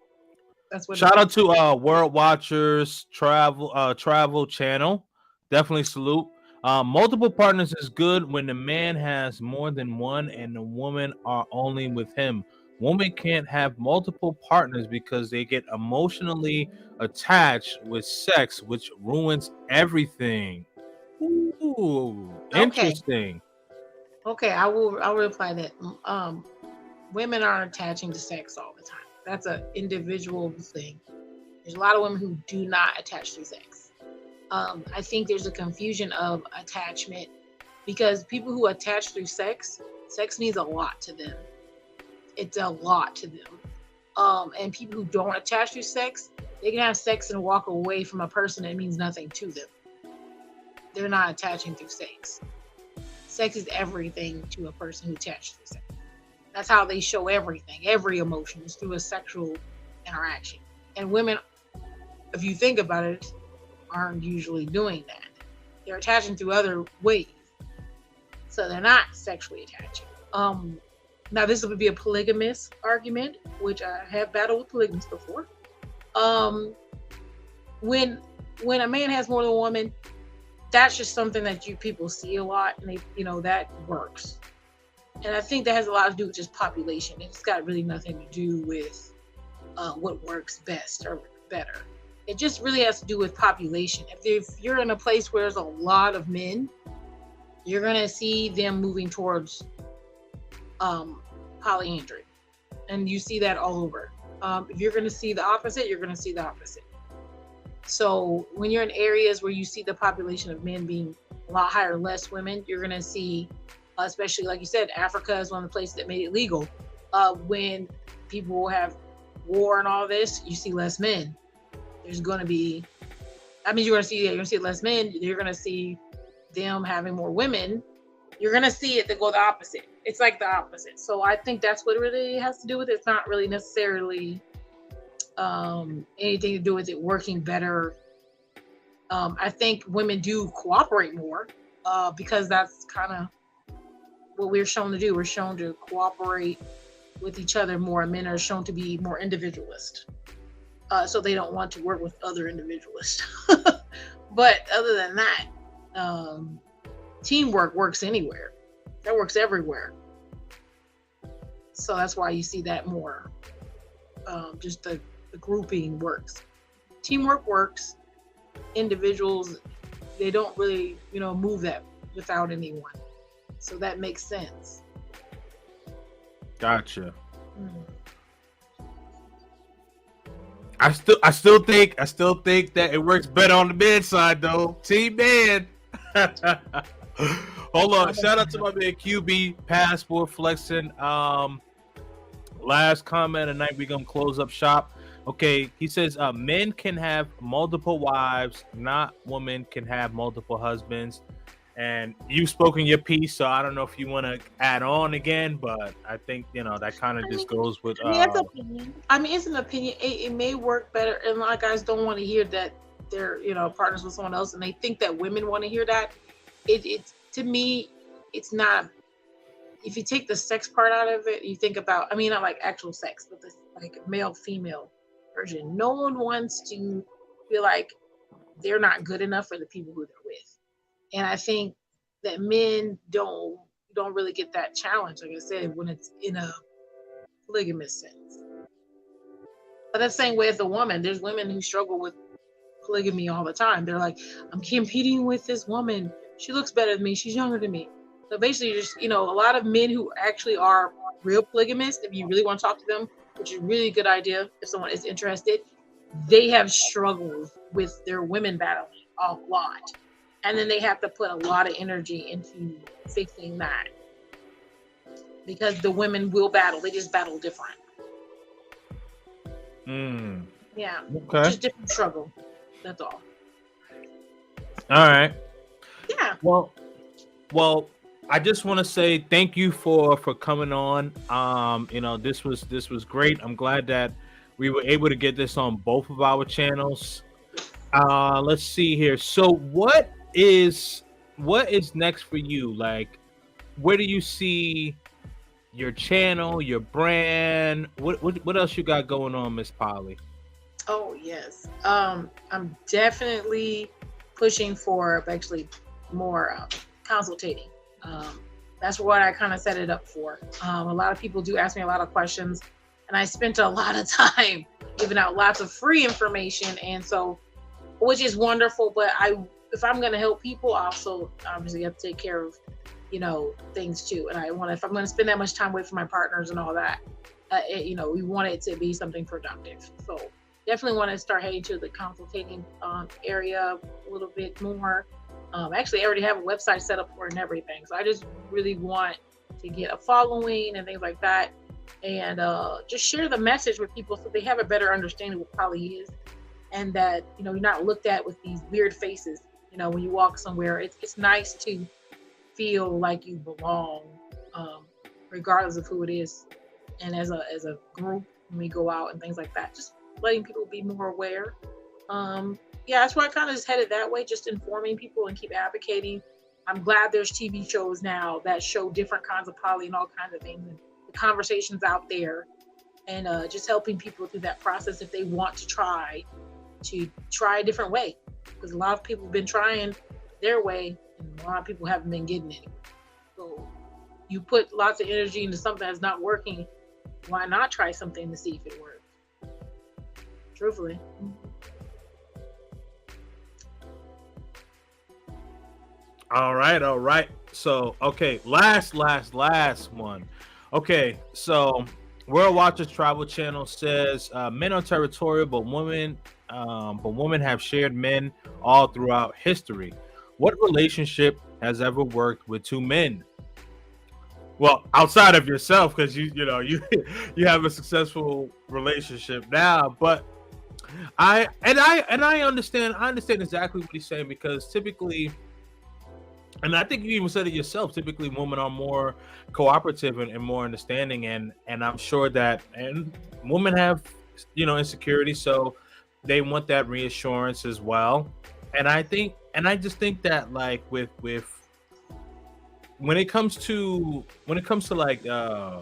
That's what. Shout out to World Watchers Travel Channel. Definitely salute. Multiple partners is good when the man has more than one and the woman are only with him. Women can't have multiple partners because they get emotionally attached with sex, which ruins everything. Ooh, interesting. Okay, I will reply that. Women aren't attaching to sex all the time. That's an individual thing. There's a lot of women who do not attach to sex. I think there's a confusion of attachment, because people who attach through sex means a lot to them. It's a lot to them. And people who don't attach through sex, they can have sex and walk away from a person that means nothing to them. They're not attaching through sex. Sex is everything to a person who attaches through sex. That's how they show everything, every emotion is through a sexual interaction. And women, if you think about it, aren't usually doing that. They're attaching through other ways. So they're not sexually attaching. Now this would be a polygamous argument, which I have battled with polygamists before. When a man has more than a woman, that's just something that people see a lot, and that works. And I think that has a lot to do with just population. It's got really nothing to do with what works best or better. It just really has to do with population. If you're in a place where there's a lot of men, you're going to see them moving towards polyandry, and you see that all over. If you're going to see the opposite, you're going to see the opposite. So when you're in areas where you see the population of men being a lot higher, less women, you're going to see, especially like you said, Africa is one of the places that made it legal. When people have war and all this, you see less men. There's going to be, I mean, you're going to see less men. You're going to see them having more women. You're going to see it to go the opposite. It's like the opposite. So I think that's what it really has to do with it. It's not really necessarily anything to do with it working better. I think women do cooperate more because that's kind of what we're shown to do. We're shown to cooperate with each other more. Men are shown to be more individualist. So they don't want to work with other individualists. But other than that, teamwork works anywhere. That works everywhere. So that's why you see that more. Just the grouping works. Teamwork works. Individuals, they don't really, move that without anyone. So that makes sense. Gotcha. I still think that it works better on the men's side though. Team man. Hold on. Shout out to my man QB Passport flexing. Last comment of the night, we're gonna close up shop. Okay, he says men can have multiple wives, not women can have multiple husbands. And you've spoken your piece, so I don't know if you want to add on again, but I think that kind of just goes with. It's an opinion. It may work better, and a lot of guys don't want to hear that they're partners with someone else, and they think that women want to hear that. It to me, it's not. If you take the sex part out of it, you think about. Not like actual sex, but the like male-female version. No one wants to feel like they're not good enough for the people who they're with. And I think that men don't really get that challenge, like I said, when it's in a polygamous sense. But that's the same way as a woman. There's women who struggle with polygamy all the time. They're like, I'm competing with this woman. She looks better than me. She's younger than me. So basically, just a lot of men who actually are real polygamists, if you really want to talk to them, which is a really good idea if someone is interested, they have struggled with their women battling a lot. And then they have to put a lot of energy into fixing that. Because the women will battle. They just battle different. Yeah. Okay. Just different struggle. That's all. All right. Yeah. Well, I just want to say thank you for coming on. This was great. I'm glad that we were able to get this on both of our channels. Let's see here. So what is next for you? Like, where do you see your channel, your brand? What else you got going on, Miss Polly? Oh yes. I'm definitely pushing for actually more consultating. That's what I kind of set it up for. A lot of people do ask me a lot of questions, and I spent a lot of time giving out lots of free information, and so, which is wonderful. But if I'm going to help people, I also obviously have to take care of, things too. And if I'm going to spend that much time away from my partners and all that, we want it to be something productive. So definitely want to start heading to the consultating area a little bit more. Actually, I already have a website set up for it and everything. So I just really want to get a following and things like that, and just share the message with people so they have a better understanding of what poly is, and that you're not looked at with these weird faces. When you walk somewhere, it's nice to feel like you belong, regardless of who it is. And as a group, when we go out and things like that, just letting people be more aware. That's why I kind of just headed that way, just informing people and keep advocating. I'm glad there's TV shows now that show different kinds of poly and all kinds of things, and the conversations out there, and just helping people through that process if they want to try a different way. Because a lot of people have been trying their way, and a lot of people haven't been getting it. So you put lots of energy into something that's not working, why not try something to see if it works? Truthfully. All right. So, okay, last one. Okay, so World Watchers Travel Channel says men are territorial, but women have shared men all throughout history. What relationship has ever worked with two men? Well, outside of yourself, because you have a successful relationship now, but I understand exactly what he's saying, because typically, and I think you even said it yourself, typically women are more cooperative and more understanding, and I'm sure that and women have insecurity, so they want that reassurance as well. And I just think that, like, with when it comes to like I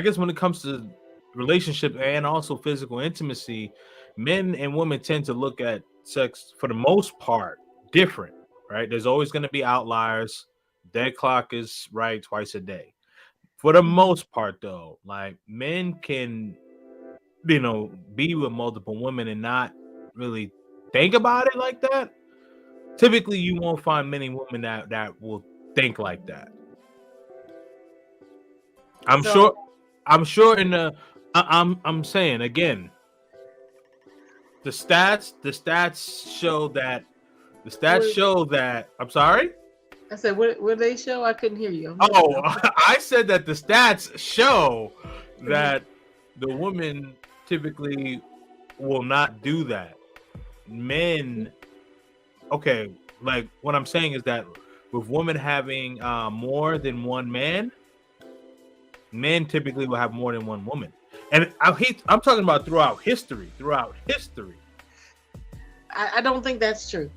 guess when it comes to relationship and also physical intimacy, men and women tend to look at sex for the most part different, right? There's always going to be outliers. Dead clock is right twice a day. For the most part, though, like, men can be with multiple women and not really think about it like that. Typically, you won't find many women that will think like that. I'm sure in the I'm saying again, the stats show that I'm sorry. I said, what they show? I couldn't hear you. Oh, I said that the stats show that the women typically will not do that. Men, okay, like, what I'm saying is that with women having more than one man, men typically will have more than one woman. And I'm talking about throughout history. I don't think that's true.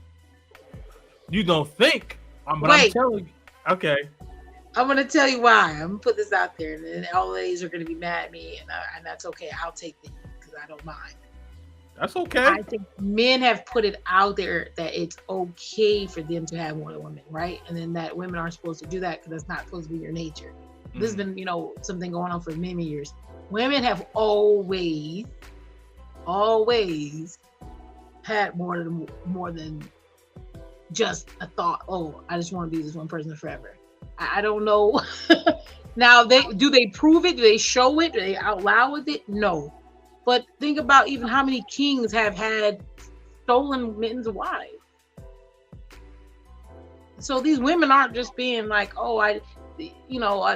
You don't think? But Wait. I'm telling you. Okay. I'm going to tell you why. I'm going to put this out there, and then all ladies are going to be mad at me, and that's okay. I'll take it because I don't mind. That's okay. I think men have put it out there that it's okay for them to have more than women, right? And then that women aren't supposed to do that because that's not supposed to be your nature. This has been, something going on for many years. Women have always had more than just a thought. Oh, I just want to be this one person forever. I don't know. Now, do they prove it? Do they show it? Do they out loud with it? No. But think about even how many kings have had stolen men's wives. So these women aren't just being like, oh, I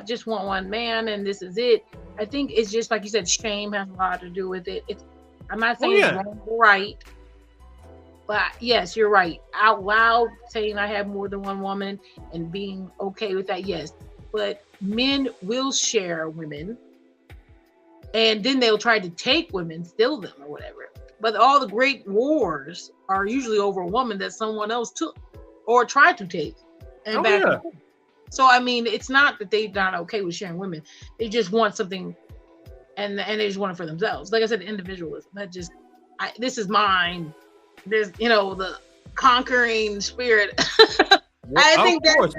just want one man and this is it. I think it's just like you said, shame has a lot to do with it. I'm not saying it's wrong or right, but yes, you're right. Out loud saying I have more than one woman and being okay with that, yes. But men will share women, and then they'll try to take women, steal them or whatever. But all the great wars are usually over a woman that someone else took or tried to take. And back and forth. So, I mean, it's not that they're not okay with sharing women. They just want something, and they just want it for themselves. Like I said, individualism. This is mine. There's, the conquering spirit. I think that's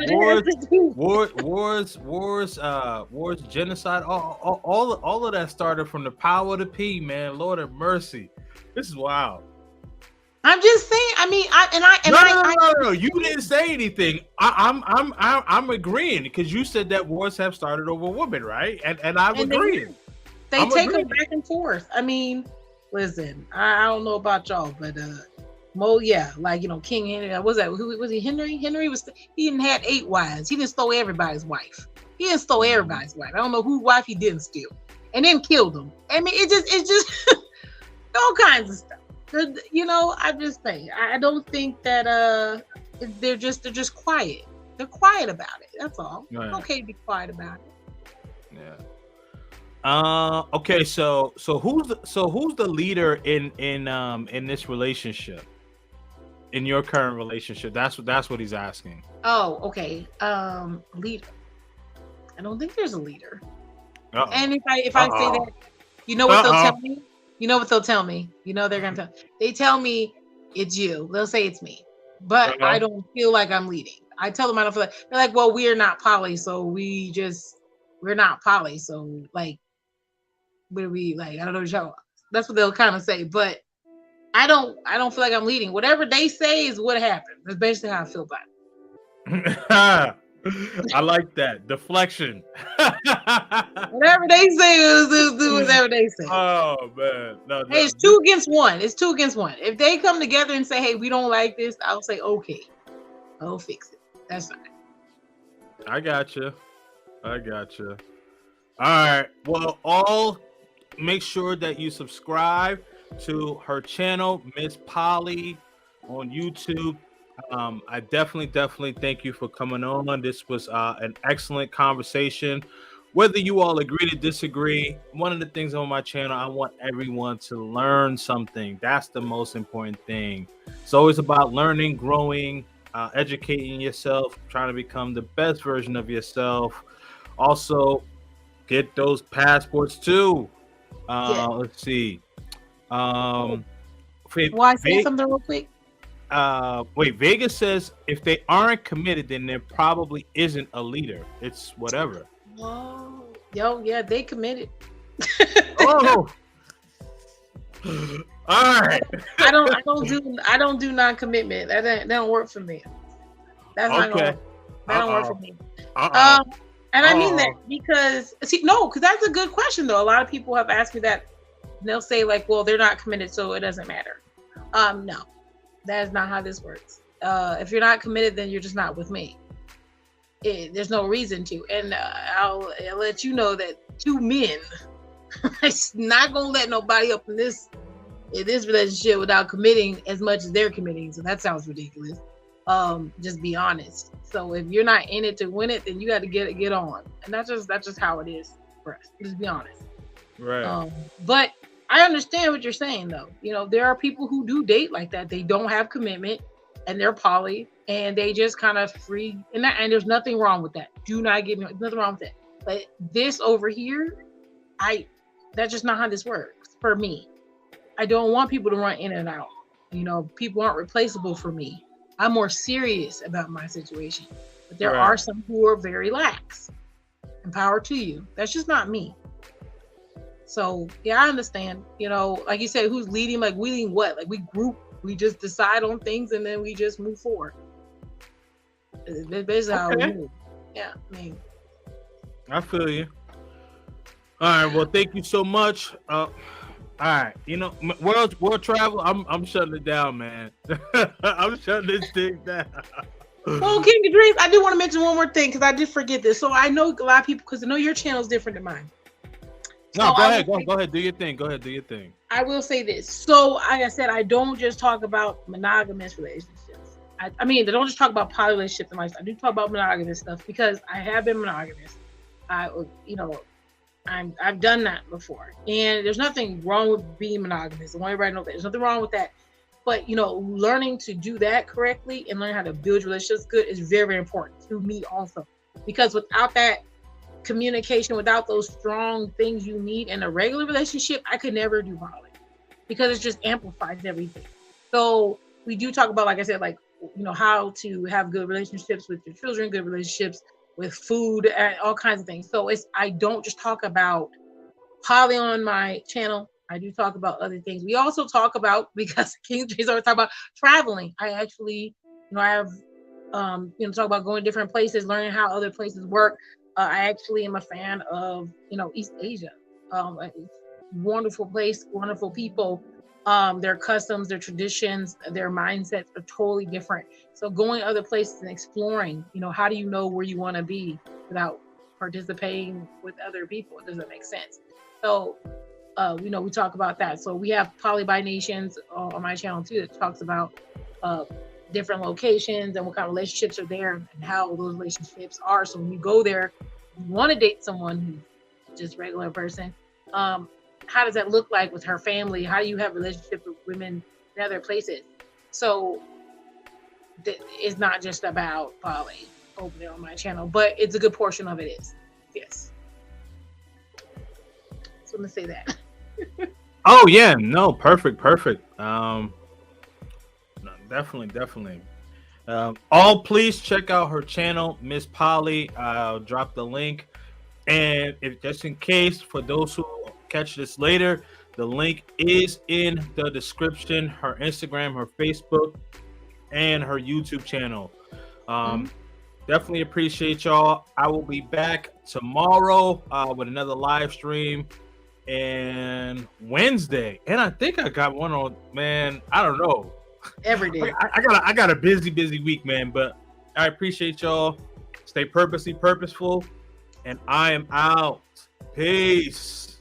wars, genocide, all of that started from the power of the P, man. Lord have mercy. This is wild. I'm just saying. I mean, No. You didn't say anything. I'm agreeing because you said that wars have started over women, right? And I'm agreeing. They take them back and forth. I mean, listen, I don't know about y'all, but King Henry. Was that? Who was he? Henry. He didn't have 8 wives. He didn't steal everybody's wife. I don't know whose wife he didn't steal, and then killed them. I mean, it's just all kinds of stuff. I just think I don't think that they're just quiet. They're quiet about it. That's all. Right. It's okay to be quiet about it. Yeah. Okay. So who's the leader in this relationship? In your current relationship, that's what he's asking. Oh, okay. Leader. I don't think there's a leader. Uh-oh. And if I say that, you know what they'll tell me? You know what they'll tell me? They're gonna tell. They tell me it's you. They'll say it's me, but I don't feel like I'm leading. I tell them I don't feel like. They're like, well, we're not poly, so we're not poly, so like, what are we like? I don't know. That's what they'll kind of say, but I don't feel like I'm leading. Whatever they say is what happens. That's basically how I feel about it. I like that deflection. Whatever they say, do whatever they say. Oh man, no, Hey, it's 2 against 1. It's 2 against 1. If they come together and say, "Hey, we don't like this," I'll say, "Okay, I'll fix it." That's fine. I got you. All right. Well, all make sure that you subscribe to her channel, Miss Polly, on YouTube. I definitely thank you for coming on. This was an excellent conversation. Whether you all agree to disagree, one of the things on my channel, I want everyone to learn something. That's the most important thing. It's always about learning, growing, educating yourself, trying to become the best version of yourself. Also, get those passports too. Let's see. Well, I say something real quick. Wait, Vegas says if they aren't committed, then there probably isn't a leader. It's whatever. Whoa. Yo, yeah, they committed. Oh. All right. I don't do non-commitment. That don't work for me. That's not gonna, that don't work for me. And I mean that because because that's a good question though. A lot of people have asked me that. And they'll say like, well, they're not committed, so it doesn't matter. No, that is not how this works. If you're not committed, then you're just not with me. There's no reason to. And I'll let you know that 2 men is not gonna let nobody up in this relationship without committing as much as they're committing. So that sounds ridiculous. Just be honest. So if you're not in it to win it, then you got to get on. And that's just how it is for us. Just be honest. Right. But I understand what you're saying though. There are people who do date like that. They don't have commitment and they're poly and they just kind of free and there's nothing wrong with that. Do not get me, nothing wrong with that. But this over here, that's just not how this works for me. I don't want people to run in and out. People aren't replaceable for me. I'm more serious about my situation. But there are some who are very lax. And power to you. That's just not me. So yeah, I understand. Like you said, who's leading? Like we leading what? Like we group. We just decide on things and then we just move forward. That's basically how we move. Yeah, I feel you. All right. Well, thank you so much. All right. World travel. I'm shutting it down, man. I'm shutting this thing down. Well, King of Dreams, I do want to mention one more thing because I did forget this. So I know a lot of people because I know your channel is different than mine. No, go ahead. Go ahead. Do your thing. Go ahead. Do your thing. I will say this. So, like I said, I don't just talk about monogamous relationships. I mean, I don't just talk about poly relationships and lifestyle. I do talk about monogamous stuff because I have been monogamous. I've done that before, and there's nothing wrong with being monogamous. I want everybody to know that there's nothing wrong with that. But learning to do that correctly and learning how to build relationships good is very, very important to me also, because without that communication, without those strong things you need in a regular relationship, I could never do poly because it just amplifies everything. So we do talk about, like I said, like how to have good relationships with your children, good relationships with food, and all kinds of things. So I don't just talk about poly on my channel. I do talk about other things. We also talk about, because King Dreams always talk about traveling. I actually, I have talk about going to different places, learning how other places work. I actually am a fan of, East Asia. Wonderful place, wonderful people. Their customs, their traditions, their mindsets are totally different. So going other places and exploring, how do you know where you want to be without participating with other people? It doesn't make sense. So, we talk about that. So we have Poly by Nations on my channel too that talks about different locations and what kind of relationships are there and how those relationships are. So when you go there, you want to date someone who's just regular person. How does that look like with her family? How do you have relationships with women in other places? So it's not just about poly over there on my channel, but it's a good portion of it is. Yes. So I'm gonna say that. Oh yeah, no, perfect. No, definitely. All please check out her channel, Miss Polly. I'll drop the link, and if just in case for those who catch this later, the link is in the description. Her Instagram, her Facebook, and her YouTube channel. Definitely appreciate y'all. I will be back tomorrow with another live stream and Wednesday. And I think I got one on, man, I don't know. Every day. I got a busy week, man. But I appreciate y'all. Stay purposeful, and I am out. Peace.